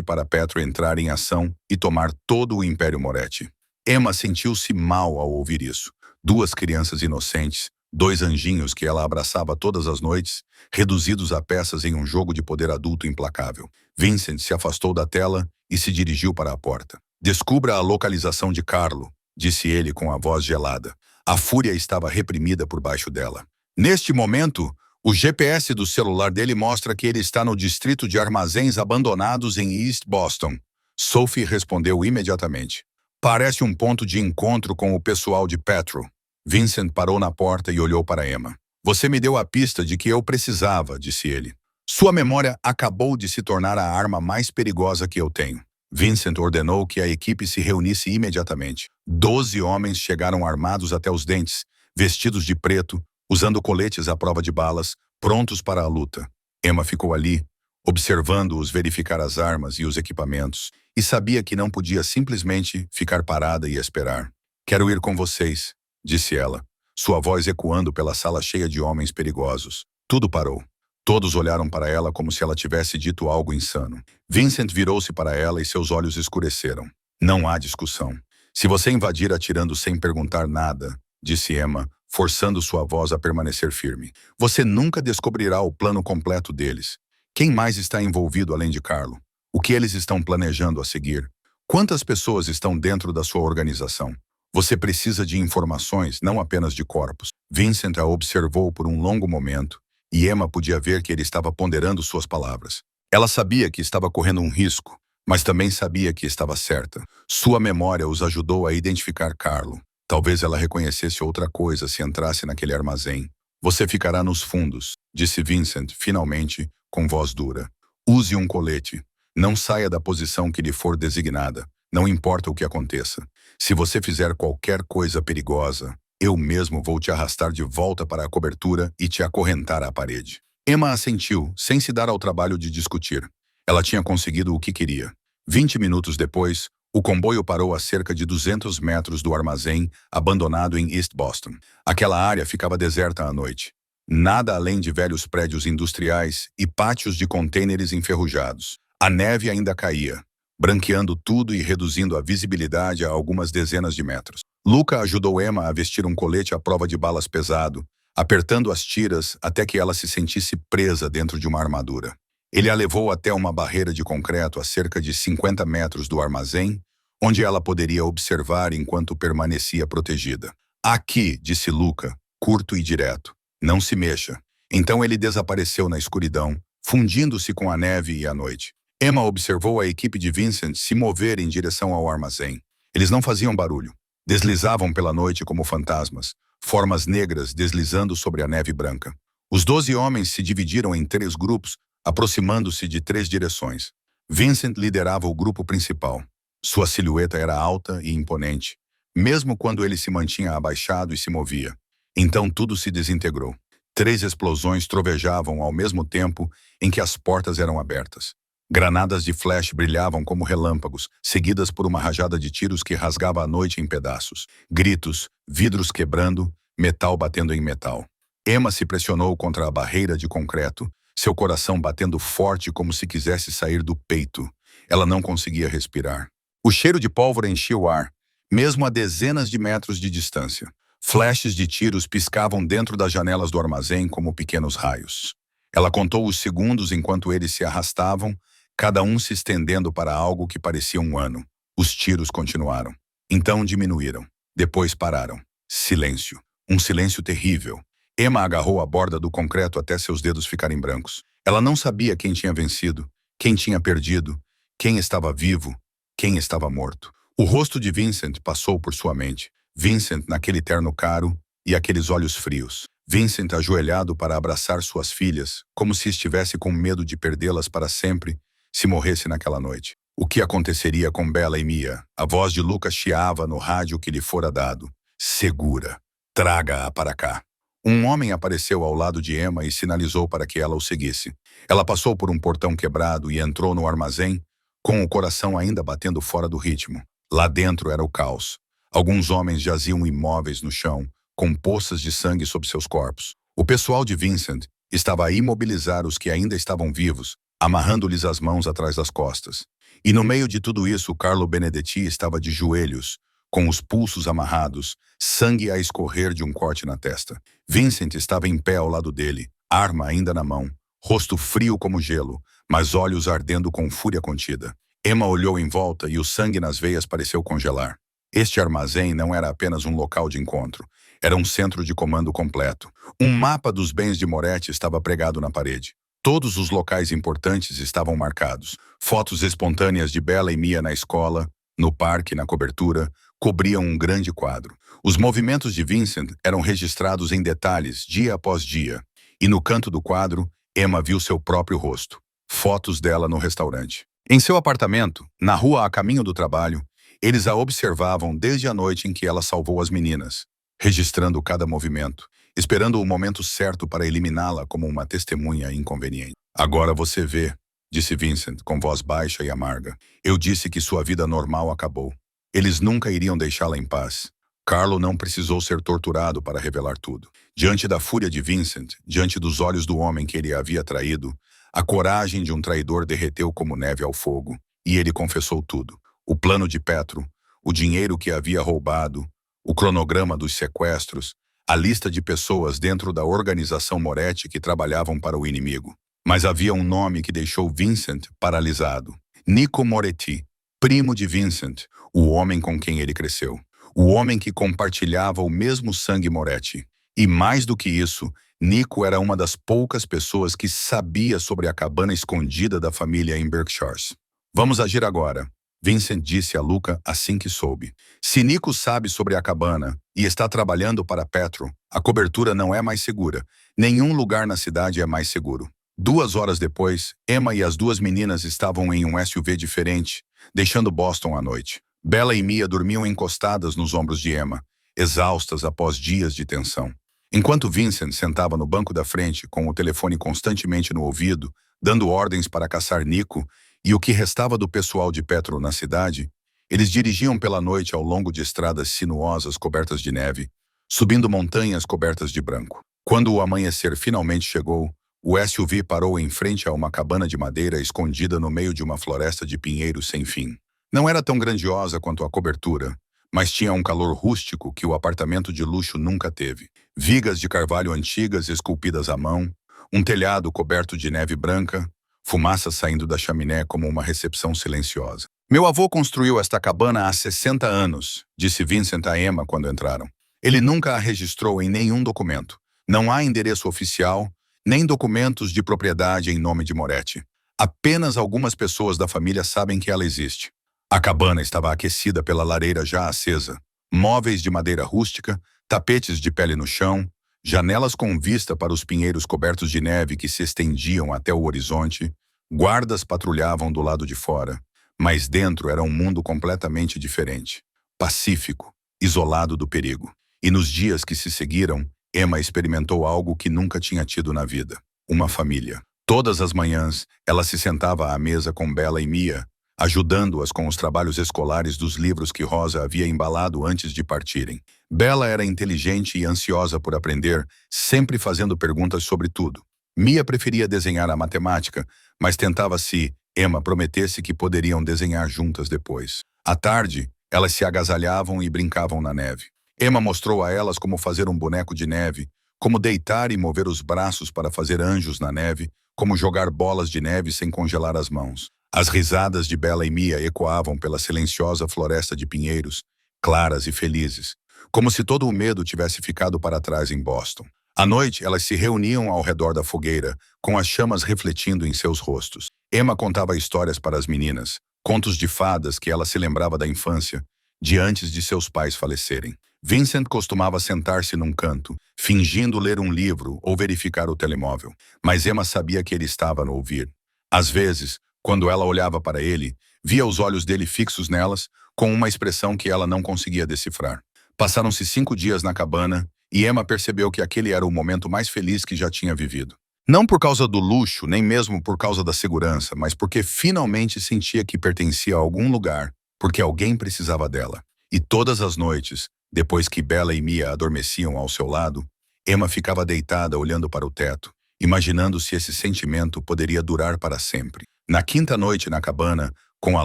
A: para Petro entrar em ação e tomar todo o Império Moretti. Emma sentiu-se mal ao ouvir isso. Duas crianças inocentes, dois anjinhos que ela abraçava todas as noites, reduzidos a peças em um jogo de poder adulto implacável. Vincent se afastou da tela e se dirigiu para a porta. Descubra a localização de Carlo, disse ele com a voz gelada. A fúria estava reprimida por baixo dela. Neste momento, o GPS do celular dele mostra que ele está no distrito de armazéns abandonados em East Boston. Sophie respondeu imediatamente. Parece um ponto de encontro com o pessoal de Petro. Vincent parou na porta e olhou para Emma. Você me deu a pista de que eu precisava, disse ele. Sua memória acabou de se tornar a arma mais perigosa que eu tenho. Vincent ordenou que a equipe se reunisse imediatamente. 12 homens chegaram armados até os dentes, vestidos de preto, usando coletes à prova de balas, prontos para a luta. Emma ficou ali, observando-os verificar as armas e os equipamentos, e sabia que não podia simplesmente ficar parada e esperar. Quero ir com vocês, disse ela, sua voz ecoando pela sala cheia de homens perigosos. Tudo parou. Todos olharam para ela como se ela tivesse dito algo insano. Vincent virou-se para ela e seus olhos escureceram. Não há discussão. Se você invadir atirando sem perguntar nada, disse Emma, forçando sua voz a permanecer firme, você nunca descobrirá o plano completo deles. Quem mais está envolvido além de Carlo? O que eles estão planejando a seguir? Quantas pessoas estão dentro da sua organização? Você precisa de informações, não apenas de corpos. Vincent a observou por um longo momento, e Emma podia ver que ele estava ponderando suas palavras. Ela sabia que estava correndo um risco, mas também sabia que estava certa. Sua memória os ajudou a identificar Carlo. Talvez ela reconhecesse outra coisa se entrasse naquele armazém. Você ficará nos fundos, disse Vincent, finalmente, com voz dura. Use um colete. Não saia da posição que lhe for designada. Não importa o que aconteça. Se você fizer qualquer coisa perigosa, eu mesmo vou te arrastar de volta para a cobertura e te acorrentar à parede. Emma assentiu, sem se dar ao trabalho de discutir. Ela tinha conseguido o que queria. 20 minutos depois, o comboio parou a cerca de 200 metros do armazém, abandonado em East Boston. Aquela área ficava deserta à noite. Nada além de velhos prédios industriais e pátios de contêineres enferrujados. A neve ainda caía, branqueando tudo e reduzindo a visibilidade a algumas dezenas de metros. Luca ajudou Emma a vestir um colete à prova de balas pesado, apertando as tiras até que ela se sentisse presa dentro de uma armadura. Ele a levou até uma barreira de concreto a cerca de 50 metros do armazém, onde ela poderia observar enquanto permanecia protegida. Aqui, disse Luca, curto e direto. Não se mexa. Então ele desapareceu na escuridão, fundindo-se com a neve e a noite. Emma observou a equipe de Vincent se mover em direção ao armazém. Eles não faziam barulho. Deslizavam pela noite como fantasmas, formas negras deslizando sobre a neve branca. Os 12 homens se dividiram em 3 grupos, aproximando-se de 3 direções. Vincent liderava o grupo principal. Sua silhueta era alta e imponente, mesmo quando ele se mantinha abaixado e se movia. Então tudo se desintegrou. 3 explosões trovejavam ao mesmo tempo em que as portas eram abertas. Granadas de flash brilhavam como relâmpagos, seguidas por uma rajada de tiros que rasgava a noite em pedaços. Gritos, vidros quebrando, metal batendo em metal. Emma se pressionou contra a barreira de concreto, seu coração batendo forte como se quisesse sair do peito. Ela não conseguia respirar. O cheiro de pólvora enchia o ar, mesmo a dezenas de metros de distância. Flashes de tiros piscavam dentro das janelas do armazém como pequenos raios. Ela contou os segundos enquanto eles se arrastavam, cada um se estendendo para algo que parecia um ano. Os tiros continuaram. Então diminuíram. Depois pararam. Silêncio. Um silêncio terrível. Emma agarrou a borda do concreto até seus dedos ficarem brancos. Ela não sabia quem tinha vencido, quem tinha perdido, quem estava vivo, quem estava morto. O rosto de Vincent passou por sua mente. Vincent naquele terno caro e aqueles olhos frios. Vincent ajoelhado para abraçar suas filhas, como se estivesse com medo de perdê-las para sempre, se morresse naquela noite. O que aconteceria com Bella e Mia? A voz de Lucas chiava no rádio que lhe fora dado. Segura. Traga-a para cá. Um homem apareceu ao lado de Emma e sinalizou para que ela o seguisse. Ela passou por um portão quebrado e entrou no armazém, com o coração ainda batendo fora do ritmo. Lá dentro era o caos. Alguns homens jaziam imóveis no chão, com poças de sangue sob seus corpos. O pessoal de Vincent estava a imobilizar os que ainda estavam vivos, amarrando-lhes as mãos atrás das costas. E no meio de tudo isso, Carlo Benedetti estava de joelhos, com os pulsos amarrados, sangue a escorrer de um corte na testa. Vincent estava em pé ao lado dele, arma ainda na mão, rosto frio como gelo, mas olhos ardendo com fúria contida. Emma olhou em volta e o sangue nas veias pareceu congelar. Este armazém não era apenas um local de encontro, era um centro de comando completo. Um mapa dos bens de Moretti estava pregado na parede. Todos os locais importantes estavam marcados. Fotos espontâneas de Bella e Mia na escola, no parque, na cobertura, cobriam um grande quadro. Os movimentos de Vincent eram registrados em detalhes, dia após dia. E no canto do quadro, Emma viu seu próprio rosto. Fotos dela no restaurante. Em seu apartamento, na rua a caminho do trabalho, eles a observavam desde a noite em que ela salvou as meninas, registrando cada movimento, esperando o momento certo para eliminá-la como uma testemunha inconveniente. Agora você vê, disse Vincent com voz baixa e amarga. Eu disse que sua vida normal acabou. Eles nunca iriam deixá-la em paz. Carlo não precisou ser torturado para revelar tudo. Diante da fúria de Vincent, diante dos olhos do homem que ele havia traído, a coragem de um traidor derreteu como neve ao fogo, e ele confessou tudo. O plano de Petro, o dinheiro que havia roubado, o cronograma dos sequestros, a lista de pessoas dentro da organização Moretti que trabalhavam para o inimigo. Mas havia um nome que deixou Vincent paralisado. Nico Moretti, primo de Vincent, o homem com quem ele cresceu. O homem que compartilhava o mesmo sangue Moretti. E mais do que isso, Nico era uma das poucas pessoas que sabia sobre a cabana escondida da família em Berkshires. Vamos agir agora, Vincent disse a Luca assim que soube. Se Nico sabe sobre a cabana e está trabalhando para Petro, a cobertura não é mais segura. Nenhum lugar na cidade é mais seguro. 2 horas depois, Emma e as 2 meninas estavam em um SUV diferente, deixando Boston à noite. Bella e Mia dormiam encostadas nos ombros de Emma, exaustas após dias de tensão. Enquanto Vincent sentava no banco da frente, com o telefone constantemente no ouvido, dando ordens para caçar Nico e o que restava do pessoal de Petro na cidade, eles dirigiam pela noite ao longo de estradas sinuosas cobertas de neve, subindo montanhas cobertas de branco. Quando o amanhecer finalmente chegou, o SUV parou em frente a uma cabana de madeira escondida no meio de uma floresta de pinheiros sem fim. Não era tão grandiosa quanto a cobertura, mas tinha um calor rústico que o apartamento de luxo nunca teve. Vigas de carvalho antigas esculpidas à mão, um telhado coberto de neve branca, fumaça saindo da chaminé como uma recepção silenciosa. Meu avô construiu esta cabana há 60 anos, disse Vincent a Emma quando entraram. Ele nunca a registrou em nenhum documento. Não há endereço oficial, nem documentos de propriedade em nome de Moretti. Apenas algumas pessoas da família sabem que ela existe. A cabana estava aquecida pela lareira já acesa. Móveis de madeira rústica, tapetes de pele no chão, janelas com vista para os pinheiros cobertos de neve que se estendiam até o horizonte. Guardas patrulhavam do lado de fora, mas dentro era um mundo completamente diferente. Pacífico, isolado do perigo. E nos dias que se seguiram, Emma experimentou algo que nunca tinha tido na vida. Uma família. Todas as manhãs, ela se sentava à mesa com Bella e Mia, ajudando-as com os trabalhos escolares dos livros que Rosa havia embalado antes de partirem. Bella era inteligente e ansiosa por aprender, sempre fazendo perguntas sobre tudo. Mia preferia desenhar a matemática, mas tentava se Emma prometesse que poderiam desenhar juntas depois. À tarde, elas se agasalhavam e brincavam na neve. Emma mostrou a elas como fazer um boneco de neve, como deitar e mover os braços para fazer anjos na neve, como jogar bolas de neve sem congelar as mãos. As risadas de Bella e Mia ecoavam pela silenciosa floresta de pinheiros, claras e felizes, como se todo o medo tivesse ficado para trás em Boston. À noite, elas se reuniam ao redor da fogueira, com as chamas refletindo em seus rostos. Emma contava histórias para as meninas, contos de fadas que ela se lembrava da infância, de antes de seus pais falecerem. Vincent costumava sentar-se num canto, fingindo ler um livro ou verificar o telemóvel, mas Emma sabia que ele estava a ouvir. Às vezes, quando ela olhava para ele, via os olhos dele fixos nelas, com uma expressão que ela não conseguia decifrar. Passaram-se 5 dias na cabana, e Emma percebeu que aquele era o momento mais feliz que já tinha vivido. Não por causa do luxo, nem mesmo por causa da segurança, mas porque finalmente sentia que pertencia a algum lugar, porque alguém precisava dela. E todas as noites, depois que Bella e Mia adormeciam ao seu lado, Emma ficava deitada olhando para o teto, imaginando se esse sentimento poderia durar para sempre. Na quinta noite na cabana, com a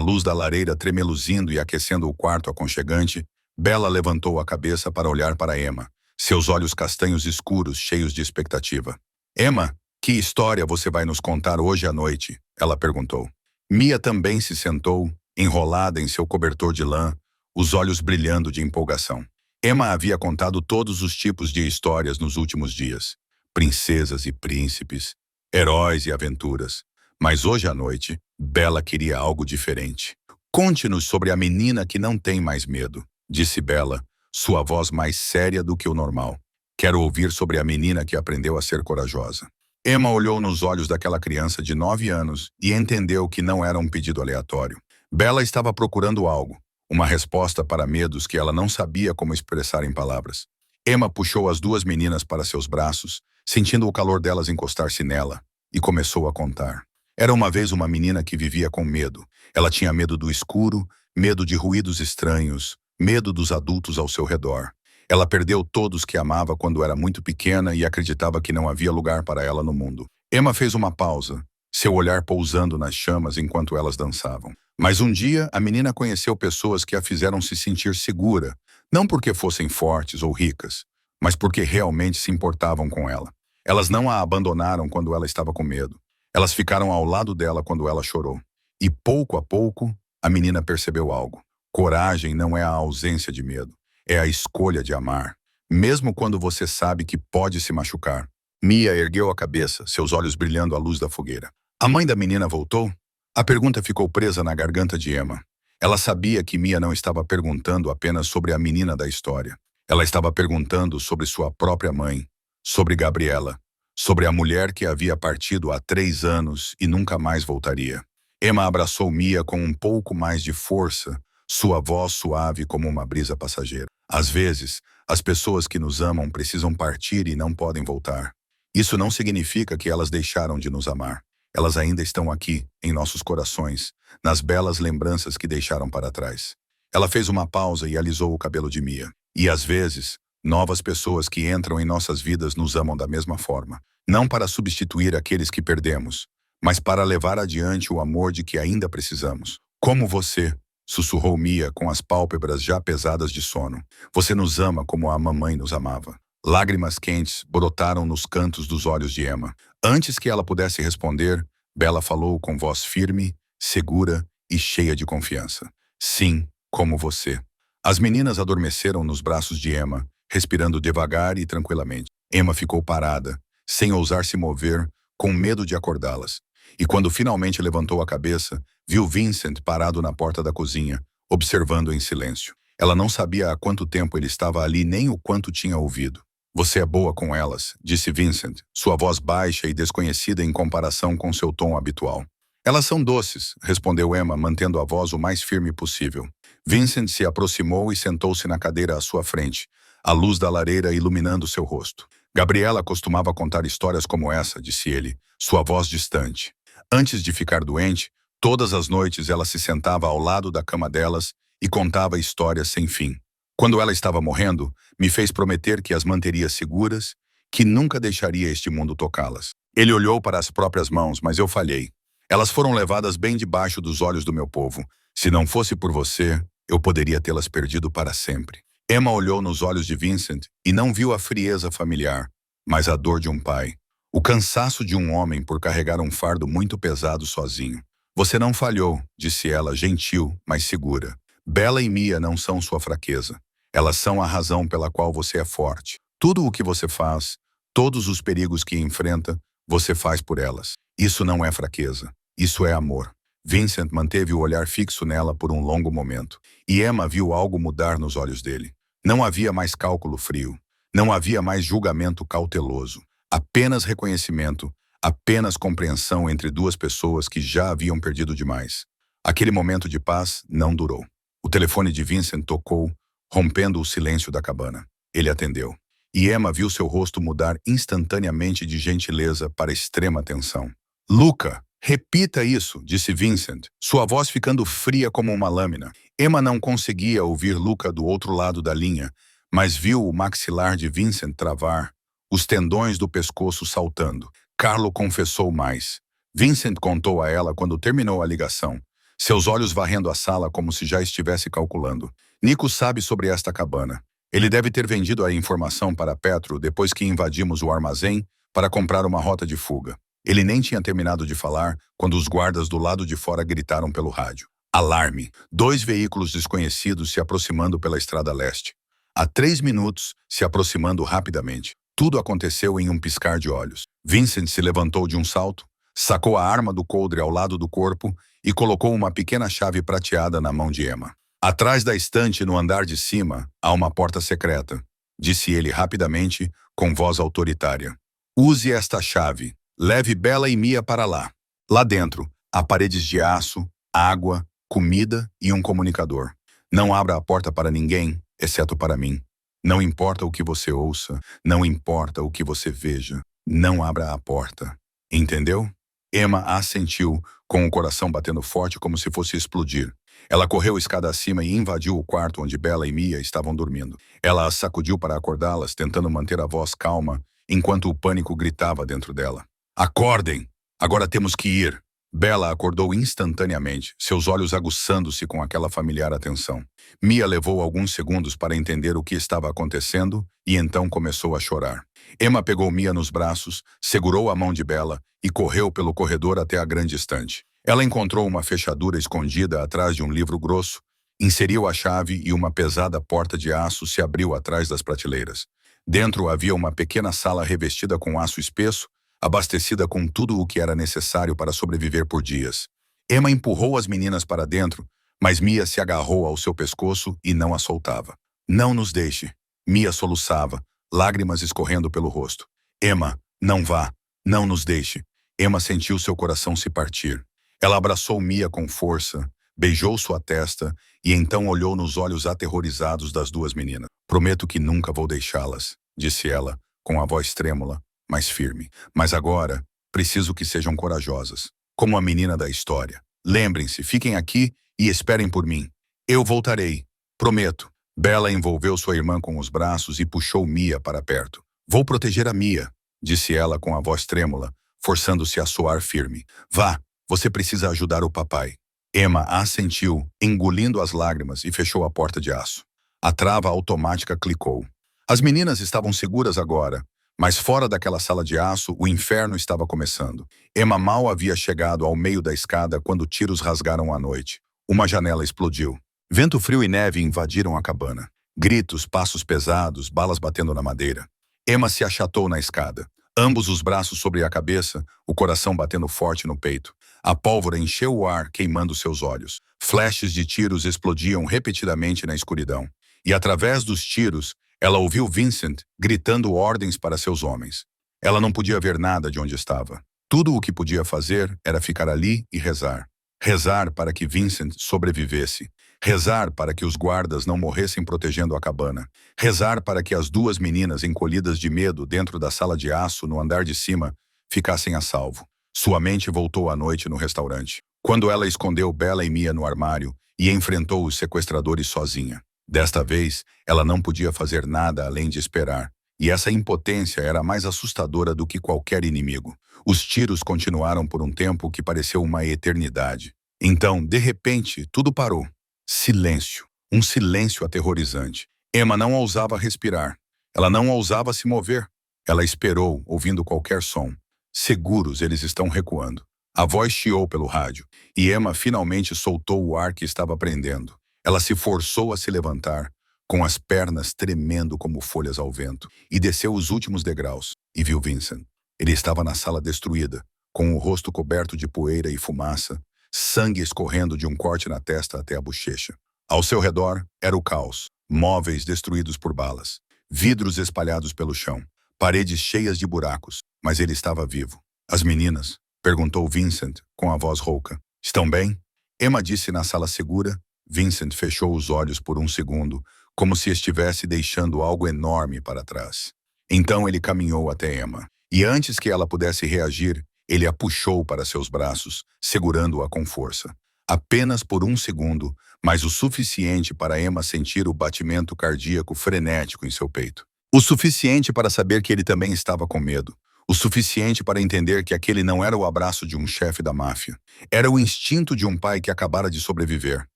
A: luz da lareira tremeluzindo e aquecendo o quarto aconchegante, Bella levantou a cabeça para olhar para Emma, seus olhos castanhos escuros cheios de expectativa. Emma, que história você vai nos contar hoje à noite? Ela perguntou. Mia também se sentou, enrolada em seu cobertor de lã, os olhos brilhando de empolgação. Emma havia contado todos os tipos de histórias nos últimos dias. Princesas e príncipes, heróis e aventuras. Mas hoje à noite, Bella queria algo diferente. Conte-nos sobre a menina que não tem mais medo, disse Bella, sua voz mais séria do que o normal. Quero ouvir sobre a menina que aprendeu a ser corajosa. Emma olhou nos olhos daquela criança de 9 anos e entendeu que não era um pedido aleatório. Bella estava procurando algo, uma resposta para medos que ela não sabia como expressar em palavras. Emma puxou as duas meninas para seus braços, sentindo o calor delas encostar-se nela, e começou a contar. Era uma vez uma menina que vivia com medo. Ela tinha medo do escuro, medo de ruídos estranhos, medo dos adultos ao seu redor. Ela perdeu todos que amava quando era muito pequena e acreditava que não havia lugar para ela no mundo. Emma fez uma pausa, seu olhar pousando nas chamas enquanto elas dançavam. Mas um dia, a menina conheceu pessoas que a fizeram se sentir segura, não porque fossem fortes ou ricas, mas porque realmente se importavam com ela. Elas não a abandonaram quando ela estava com medo. Elas ficaram ao lado dela quando ela chorou. E pouco a pouco, a menina percebeu algo. Coragem não é a ausência de medo. É a escolha de amar, mesmo quando você sabe que pode se machucar. Mia ergueu a cabeça, seus olhos brilhando à luz da fogueira. A mãe da menina voltou? A pergunta ficou presa na garganta de Emma. Ela sabia que Mia não estava perguntando apenas sobre a menina da história. Ela estava perguntando sobre sua própria mãe, sobre Gabriela, sobre a mulher que havia partido há 3 anos e nunca mais voltaria. Emma abraçou Mia com um pouco mais de força, sua voz suave como uma brisa passageira. Às vezes, as pessoas que nos amam precisam partir e não podem voltar. Isso não significa que elas deixaram de nos amar. Elas ainda estão aqui, em nossos corações, nas belas lembranças que deixaram para trás. Ela fez uma pausa e alisou o cabelo de Mia. E às vezes, novas pessoas que entram em nossas vidas nos amam da mesma forma. Não para substituir aqueles que perdemos, mas para levar adiante o amor de que ainda precisamos. Como você, sussurrou Mia com as pálpebras já pesadas de sono. Você nos ama como a mamãe nos amava. Lágrimas quentes brotaram nos cantos dos olhos de Emma. Antes que ela pudesse responder, Bella falou com voz firme, segura e cheia de confiança. Sim, como você. As meninas adormeceram nos braços de Emma, respirando devagar e tranquilamente. Emma ficou parada, sem ousar se mover, com medo de acordá-las. E quando finalmente levantou a cabeça, viu Vincent parado na porta da cozinha, observando em silêncio. Ela não sabia há quanto tempo ele estava ali nem o quanto tinha ouvido. Você é boa com elas, disse Vincent, sua voz baixa e desconhecida em comparação com seu tom habitual. Elas são doces, respondeu Emma, mantendo a voz o mais firme possível. Vincent se aproximou e sentou-se na cadeira à sua frente, a luz da lareira iluminando seu rosto. Gabriela costumava contar histórias como essa, disse ele, sua voz distante. Antes de ficar doente, todas as noites ela se sentava ao lado da cama delas e contava histórias sem fim. Quando ela estava morrendo, me fez prometer que as manteria seguras, que nunca deixaria este mundo tocá-las. Ele olhou para as próprias mãos, mas eu falhei. Elas foram levadas bem debaixo dos olhos do meu povo. Se não fosse por você, eu poderia tê-las perdido para sempre. Emma olhou nos olhos de Vincent e não viu a frieza familiar, mas a dor de um pai. O cansaço de um homem por carregar um fardo muito pesado sozinho. Você não falhou, disse ela, gentil, mas segura. Bella e Mia não são sua fraqueza. Elas são a razão pela qual você é forte. Tudo o que você faz, todos os perigos que enfrenta, você faz por elas. Isso não é fraqueza. Isso é amor. Vincent manteve o olhar fixo nela por um longo momento. E Emma viu algo mudar nos olhos dele. Não havia mais cálculo frio. Não havia mais julgamento cauteloso. Apenas reconhecimento, apenas compreensão entre duas pessoas que já haviam perdido demais. Aquele momento de paz não durou. O telefone de Vincent tocou, rompendo o silêncio da cabana. Ele atendeu. e Emma viu seu rosto mudar instantaneamente de gentileza para extrema tensão. Luca, repita isso, disse Vincent, sua voz ficando fria como uma lâmina. Emma não conseguia ouvir Luca do outro lado da linha, mas viu o maxilar de Vincent travar, os tendões do pescoço saltando. Carlo confessou mais. Vincent contou a ela quando terminou a ligação, seus olhos varrendo a sala como se já estivesse calculando. Nico sabe sobre esta cabana. Ele deve ter vendido a informação para Petro depois que invadimos o armazém para comprar uma rota de fuga. Ele nem tinha terminado de falar quando os guardas do lado de fora gritaram pelo rádio. Alarme! 2 veículos desconhecidos se aproximando pela estrada leste. Há 3 minutos, se aproximando rapidamente. Tudo aconteceu em um piscar de olhos. Vincent se levantou de um salto, sacou a arma do coldre ao lado do corpo e colocou uma pequena chave prateada na mão de Emma. Atrás da estante, no andar de cima, há uma porta secreta, disse ele rapidamente, com voz autoritária. Use esta chave. Leve Bella e Mia para lá. Lá dentro, há paredes de aço, água, comida e um comunicador. Não abra a porta para ninguém, exceto para mim. Não importa o que você ouça, não importa o que você veja, não abra a porta. Entendeu? Emma assentiu, com o coração batendo forte como se fosse explodir. Ela correu escada acima e invadiu o quarto onde Bella e Mia estavam dormindo. Ela as sacudiu para acordá-las, tentando manter a voz calma, enquanto o pânico gritava dentro dela. Acordem! Agora temos que ir! Bella acordou instantaneamente, seus olhos aguçando-se com aquela familiar atenção. Mia levou alguns segundos para entender o que estava acontecendo e então começou a chorar. Emma pegou Mia nos braços, segurou a mão de Bella e correu pelo corredor até a grande estante. Ela encontrou uma fechadura escondida atrás de um livro grosso, inseriu a chave e uma pesada porta de aço se abriu atrás das prateleiras. Dentro havia uma pequena sala revestida com aço espesso, abastecida com tudo o que era necessário para sobreviver por dias. Emma empurrou as meninas para dentro, mas Mia se agarrou ao seu pescoço e não a soltava. Não nos deixe. Mia soluçava, lágrimas escorrendo pelo rosto. Emma, não vá. Não nos deixe. Emma sentiu seu coração se partir. Ela abraçou Mia com força, beijou sua testa e então olhou nos olhos aterrorizados das 2 meninas. Prometo que nunca vou deixá-las, disse ela, com a voz trêmula, mais firme. Mas agora, preciso que sejam corajosas, como a menina da história. Lembrem-se, fiquem aqui e esperem por mim. Eu voltarei, prometo. Bella envolveu sua irmã com os braços e puxou Mia para perto. Vou proteger a Mia, disse ela com a voz trêmula, forçando-se a soar firme. Vá, você precisa ajudar o papai. Emma assentiu, engolindo as lágrimas e fechou a porta de aço. A trava automática clicou. As meninas estavam seguras agora, mas fora daquela sala de aço, o inferno estava começando. Emma mal havia chegado ao meio da escada quando tiros rasgaram a noite. Uma janela explodiu. Vento frio e neve invadiram a cabana. Gritos, passos pesados, balas batendo na madeira. Emma se achatou na escada. Ambos os braços sobre a cabeça, o coração batendo forte no peito. A pólvora encheu o ar, queimando seus olhos. Flashes de tiros explodiam repetidamente na escuridão. E através dos tiros, ela ouviu Vincent gritando ordens para seus homens. Ela não podia ver nada de onde estava. Tudo o que podia fazer era ficar ali e rezar. Rezar para que Vincent sobrevivesse. Rezar para que os guardas não morressem protegendo a cabana. Rezar para que as 2 meninas encolhidas de medo dentro da sala de aço no andar de cima ficassem a salvo. Sua mente voltou à noite no restaurante, quando ela escondeu Bella e Mia no armário e enfrentou os sequestradores sozinha. Desta vez, ela não podia fazer nada além de esperar, e essa impotência era mais assustadora do que qualquer inimigo. Os tiros continuaram por um tempo que pareceu uma eternidade. Então, de repente, tudo parou. Silêncio. Um silêncio aterrorizante. Emma não ousava respirar. Ela não ousava se mover. Ela esperou, ouvindo qualquer som. Seguros, eles estão recuando. A voz chiou pelo rádio, e Emma finalmente soltou o ar que estava prendendo. Ela se forçou a se levantar, com as pernas tremendo como folhas ao vento, e desceu os últimos degraus, e viu Vincent. Ele estava na sala destruída, com o rosto coberto de poeira e fumaça, sangue escorrendo de um corte na testa até a bochecha. Ao seu redor era o caos, móveis destruídos por balas, vidros espalhados pelo chão, paredes cheias de buracos, mas ele estava vivo. As meninas? Perguntou Vincent, com a voz rouca. Estão bem? Emma disse na sala segura. Vincent fechou os olhos por um segundo, como se estivesse deixando algo enorme para trás. Então ele caminhou até Emma. E antes que ela pudesse reagir, ele a puxou para seus braços, segurando-a com força. Apenas por um segundo, mas o suficiente para Emma sentir o batimento cardíaco frenético em seu peito. O suficiente para saber que ele também estava com medo. O suficiente para entender que aquele não era o abraço de um chefe da máfia. Era o instinto de um pai que acabara de sobreviver.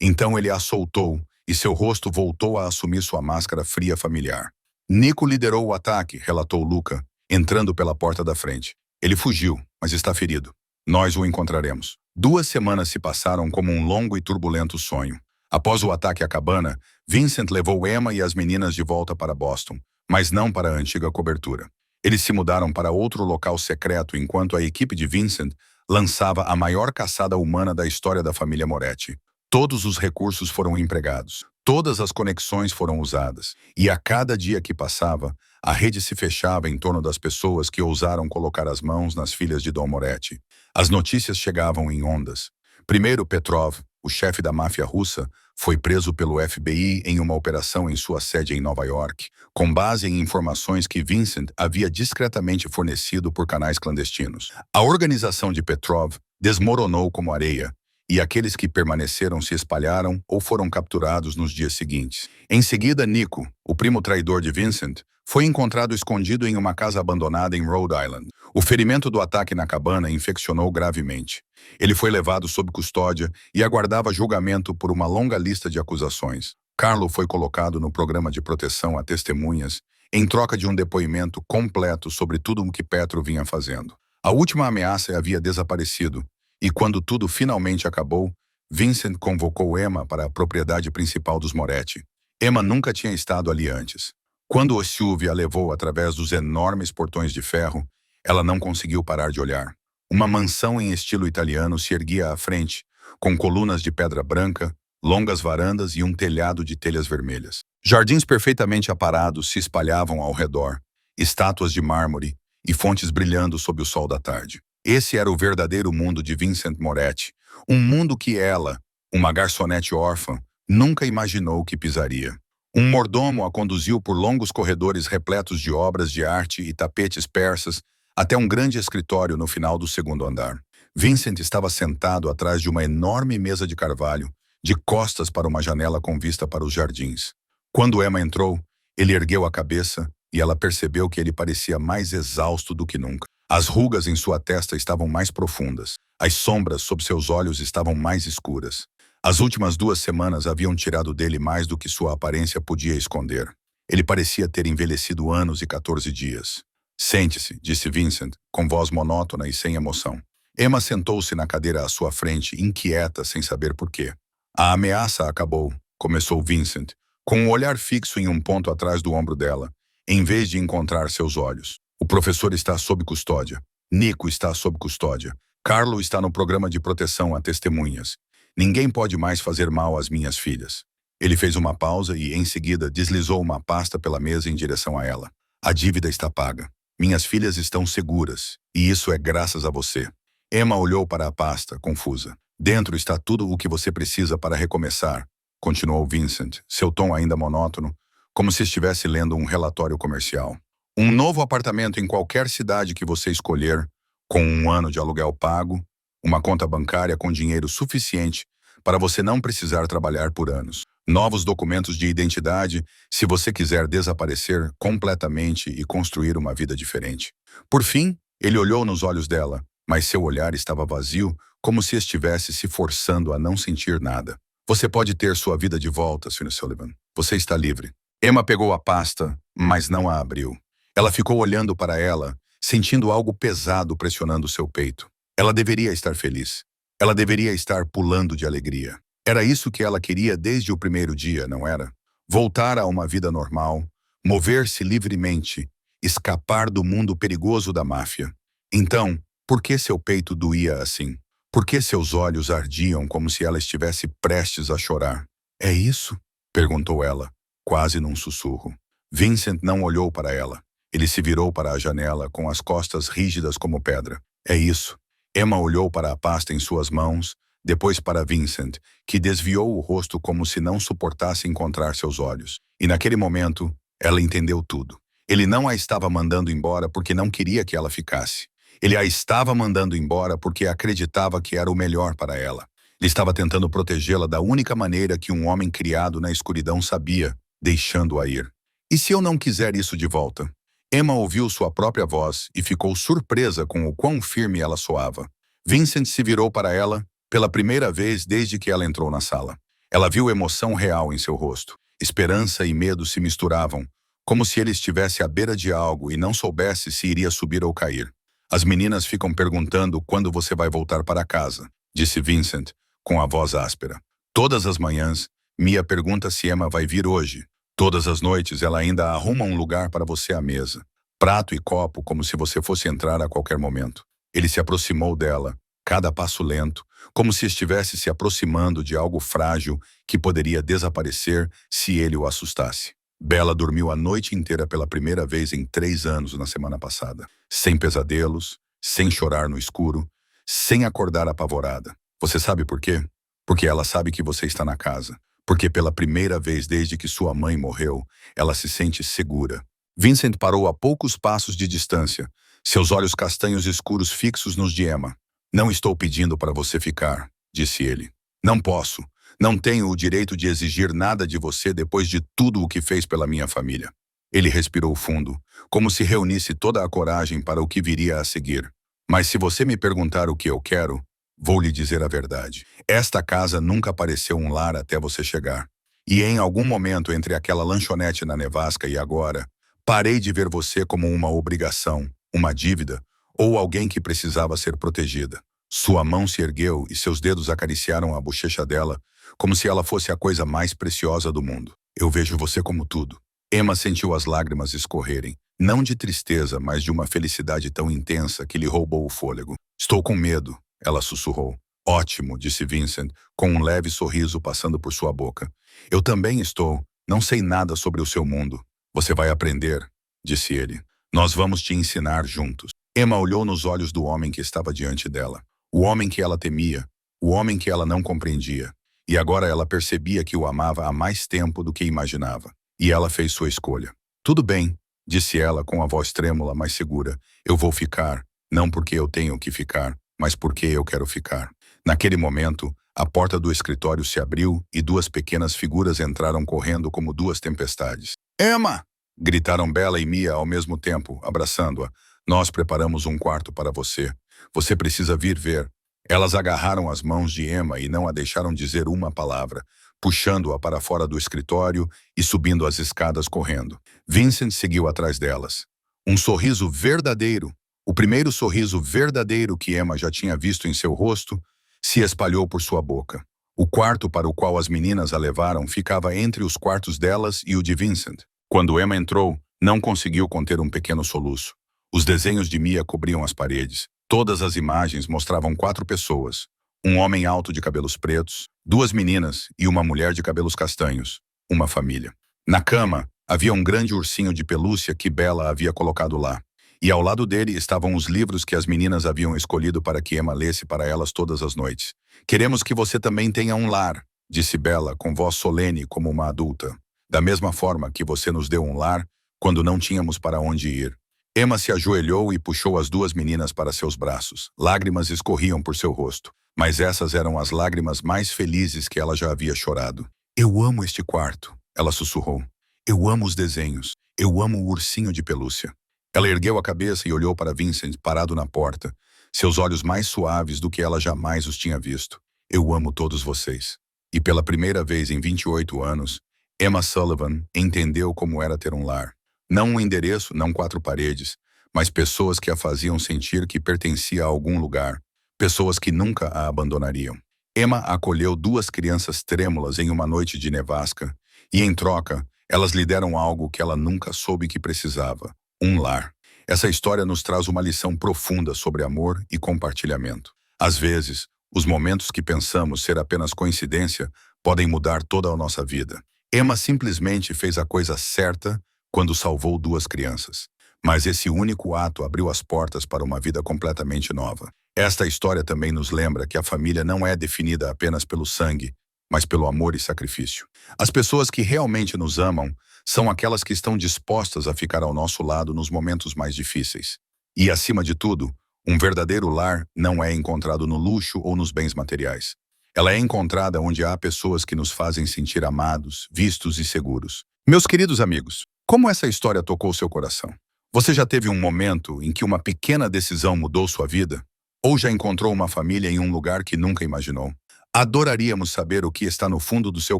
A: Então ele a soltou e seu rosto voltou a assumir sua máscara fria familiar. Nico liderou o ataque, relatou Luca, entrando pela porta da frente. Ele fugiu, mas está ferido. Nós o encontraremos. 2 semanas se passaram como um longo e turbulento sonho. Após o ataque à cabana, Vincent levou Emma e as meninas de volta para Boston, mas não para a antiga cobertura. Eles se mudaram para outro local secreto enquanto a equipe de Vincent lançava a maior caçada humana da história da família Moretti. Todos os recursos foram empregados, todas as conexões foram usadas, e a cada dia que passava, a rede se fechava em torno das pessoas que ousaram colocar as mãos nas filhas de Dom Moretti. As notícias chegavam em ondas. Primeiro, Petrov, o chefe da máfia russa, foi preso pelo FBI em uma operação em sua sede em Nova York, com base em informações que Vincent havia discretamente fornecido por canais clandestinos. A organização de Petrov desmoronou como areia, e aqueles que permaneceram se espalharam ou foram capturados nos dias seguintes. Em seguida, Nico, o primo traidor de Vincent, foi encontrado escondido em uma casa abandonada em Rhode Island. O ferimento do ataque na cabana infeccionou gravemente. Ele foi levado sob custódia e aguardava julgamento por uma longa lista de acusações. Carlo foi colocado no programa de proteção a testemunhas em troca de um depoimento completo sobre tudo o que Petro vinha fazendo. A última ameaça havia desaparecido, e quando tudo finalmente acabou, Vincent convocou Emma para a propriedade principal dos Moretti. Emma nunca tinha estado ali antes. Quando Silvia a levou através dos enormes portões de ferro, ela não conseguiu parar de olhar. Uma mansão em estilo italiano se erguia à frente, com colunas de pedra branca, longas varandas e um telhado de telhas vermelhas. Jardins perfeitamente aparados se espalhavam ao redor, estátuas de mármore e fontes brilhando sob o sol da tarde. Esse era o verdadeiro mundo de Vincent Moretti, um mundo que ela, uma garçonete órfã, nunca imaginou que pisaria. Um mordomo a conduziu por longos corredores repletos de obras de arte e tapetes persas até um grande escritório no final do segundo andar. Vincent estava sentado atrás de uma enorme mesa de carvalho, de costas para uma janela com vista para os jardins. Quando Emma entrou, ele ergueu a cabeça e ela percebeu que ele parecia mais exausto do que nunca. As rugas em sua testa estavam mais profundas. As sombras sob seus olhos estavam mais escuras. As últimas 2 semanas haviam tirado dele mais do que sua aparência podia esconder. Ele parecia ter envelhecido anos e 14 dias. Sente-se, disse Vincent, com voz monótona e sem emoção. Emma sentou-se na cadeira à sua frente, inquieta, sem saber por quê. A ameaça acabou, começou Vincent, com um olhar fixo em um ponto atrás do ombro dela, em vez de encontrar seus olhos. O professor está sob custódia. Nico está sob custódia. Carlo está no programa de proteção a testemunhas. Ninguém pode mais fazer mal às minhas filhas. Ele fez uma pausa e, em seguida, deslizou uma pasta pela mesa em direção a ela. A dívida está paga. Minhas filhas estão seguras, e isso é graças a você. Emma olhou para a pasta, confusa. Dentro está tudo o que você precisa para recomeçar, continuou Vincent, seu tom ainda monótono, como se estivesse lendo um relatório comercial. Um novo apartamento em qualquer cidade que você escolher, com 1 ano de aluguel pago, uma conta bancária com dinheiro suficiente para você não precisar trabalhar por anos. Novos documentos de identidade se você quiser desaparecer completamente e construir uma vida diferente. Por fim, ele olhou nos olhos dela, mas seu olhar estava vazio, como se estivesse se forçando a não sentir nada. Você pode ter sua vida de volta, Sr. Sullivan. Você está livre. Emma pegou a pasta, mas não a abriu. Ela ficou olhando para ela, sentindo algo pesado pressionando seu peito. Ela deveria estar feliz. Ela deveria estar pulando de alegria. Era isso que ela queria desde o primeiro dia, não era? Voltar a uma vida normal, mover-se livremente, escapar do mundo perigoso da máfia. Então, por que seu peito doía assim? Por que seus olhos ardiam como se ela estivesse prestes a chorar? É isso? Perguntou ela, quase num sussurro. Vincent não olhou para ela. Ele se virou para a janela com as costas rígidas como pedra. É isso. Emma olhou para a pasta em suas mãos, depois para Vincent, que desviou o rosto como se não suportasse encontrar seus olhos. E naquele momento, ela entendeu tudo. Ele não a estava mandando embora porque não queria que ela ficasse. Ele a estava mandando embora porque acreditava que era o melhor para ela. Ele estava tentando protegê-la da única maneira que um homem criado na escuridão sabia, deixando-a ir. E se eu não quiser isso de volta? Emma ouviu sua própria voz e ficou surpresa com o quão firme ela soava. Vincent se virou para ela pela primeira vez desde que ela entrou na sala. Ela viu emoção real em seu rosto. Esperança e medo se misturavam, como se ele estivesse à beira de algo e não soubesse se iria subir ou cair. As meninas ficam perguntando quando você vai voltar para casa, disse Vincent, com a voz áspera. Todas as manhãs, Mia pergunta se Emma vai vir hoje. Todas as noites ela ainda arruma um lugar para você à mesa. Prato e copo como se você fosse entrar a qualquer momento. Ele se aproximou dela, cada passo lento, como se estivesse se aproximando de algo frágil que poderia desaparecer se ele o assustasse. Bella dormiu a noite inteira pela primeira vez em 3 anos na semana passada. Sem pesadelos, sem chorar no escuro, sem acordar apavorada. Você sabe por quê? Porque ela sabe que você está na casa. Porque pela primeira vez desde que sua mãe morreu, ela se sente segura. Vincent parou a poucos passos de distância, seus olhos castanhos escuros fixos nos de Emma. Não estou pedindo para você ficar, disse ele. Não posso. Não tenho o direito de exigir nada de você depois de tudo o que fez pela minha família. Ele respirou fundo, como se reunisse toda a coragem para o que viria a seguir. Mas se você me perguntar o que eu quero, vou lhe dizer a verdade. Esta casa nunca pareceu um lar até você chegar. E em algum momento entre aquela lanchonete na nevasca e agora, parei de ver você como uma obrigação, uma dívida, ou alguém que precisava ser protegida. Sua mão se ergueu e seus dedos acariciaram a bochecha dela, como se ela fosse a coisa mais preciosa do mundo. Eu vejo você como tudo. Emma sentiu as lágrimas escorrerem, não de tristeza, mas de uma felicidade tão intensa que lhe roubou o fôlego. Estou com medo, ela sussurrou. Ótimo, disse Vincent, com um leve sorriso passando por sua boca. Eu também estou. Não sei nada sobre o seu mundo. Você vai aprender, disse ele. Nós vamos te ensinar juntos. Emma olhou nos olhos do homem que estava diante dela. O homem que ela temia, o homem que ela não compreendia. E agora ela percebia que o amava há mais tempo do que imaginava. E ela fez sua escolha. Tudo bem, disse ela com a voz trêmula, mas segura. Eu vou ficar, não porque eu tenho que ficar, mas porque eu quero ficar. Naquele momento, a porta do escritório se abriu e 2 pequenas figuras entraram correndo como 2 tempestades. Emma! Gritaram Bella e Mia ao mesmo tempo, abraçando-a. Nós preparamos um quarto para você. Você precisa vir ver. Elas agarraram as mãos de Emma e não a deixaram dizer uma palavra, puxando-a para fora do escritório e subindo as escadas correndo. Vincent seguiu atrás delas. Um sorriso verdadeiro, o primeiro sorriso verdadeiro que Emma já tinha visto em seu rosto, se espalhou por sua boca. O quarto para o qual as meninas a levaram ficava entre os quartos delas e o de Vincent. Quando Emma entrou, não conseguiu conter um pequeno soluço. Os desenhos de Mia cobriam as paredes. Todas as imagens mostravam 4 pessoas. Um homem alto de cabelos pretos, 2 meninas e uma mulher de cabelos castanhos. Uma família. Na cama, havia um grande ursinho de pelúcia que Bella havia colocado lá. E ao lado dele estavam os livros que as meninas haviam escolhido para que Emma lesse para elas todas as noites. Queremos que você também tenha um lar, disse Bella com voz solene como uma adulta. Da mesma forma que você nos deu um lar quando não tínhamos para onde ir. Emma se ajoelhou e puxou as 2 meninas para seus braços. Lágrimas escorriam por seu rosto, mas essas eram as lágrimas mais felizes que ela já havia chorado. Eu amo este quarto, ela sussurrou. Eu amo os desenhos. Eu amo o ursinho de pelúcia. Ela ergueu a cabeça e olhou para Vincent parado na porta, seus olhos mais suaves do que ela jamais os tinha visto. Eu amo todos vocês. E pela primeira vez em 28 anos, Emma Sullivan entendeu como era ter um lar. Não um endereço, não 4 paredes, mas pessoas que a faziam sentir que pertencia a algum lugar, pessoas que nunca a abandonariam. Emma acolheu 2 crianças trêmulas em uma noite de nevasca, e em troca, elas lhe deram algo que ela nunca soube que precisava, um lar. Essa história nos traz uma lição profunda sobre amor e compartilhamento. Às vezes, os momentos que pensamos ser apenas coincidência podem mudar toda a nossa vida. Emma simplesmente fez a coisa certa quando salvou 2 crianças. Mas esse único ato abriu as portas para uma vida completamente nova. Esta história também nos lembra que a família não é definida apenas pelo sangue, mas pelo amor e sacrifício. As pessoas que realmente nos amam são aquelas que estão dispostas a ficar ao nosso lado nos momentos mais difíceis. E, acima de tudo, um verdadeiro lar não é encontrado no luxo ou nos bens materiais. Ela é encontrada onde há pessoas que nos fazem sentir amados, vistos e seguros. Meus queridos amigos, como essa história tocou seu coração? Você já teve um momento em que uma pequena decisão mudou sua vida? Ou já encontrou uma família em um lugar que nunca imaginou? Adoraríamos saber o que está no fundo do seu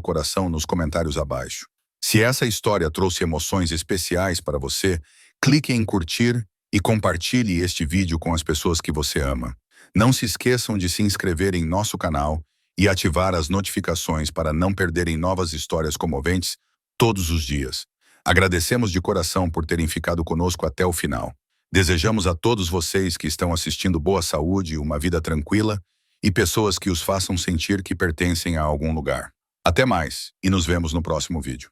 A: coração nos comentários abaixo. Se essa história trouxe emoções especiais para você, clique em curtir e compartilhe este vídeo com as pessoas que você ama. Não se esqueçam de se inscrever em nosso canal e ativar as notificações para não perderem novas histórias comoventes todos os dias. Agradecemos de coração por terem ficado conosco até o final. Desejamos a todos vocês que estão assistindo boa saúde, uma vida tranquila e pessoas que os façam sentir que pertencem a algum lugar. Até mais e nos vemos no próximo vídeo.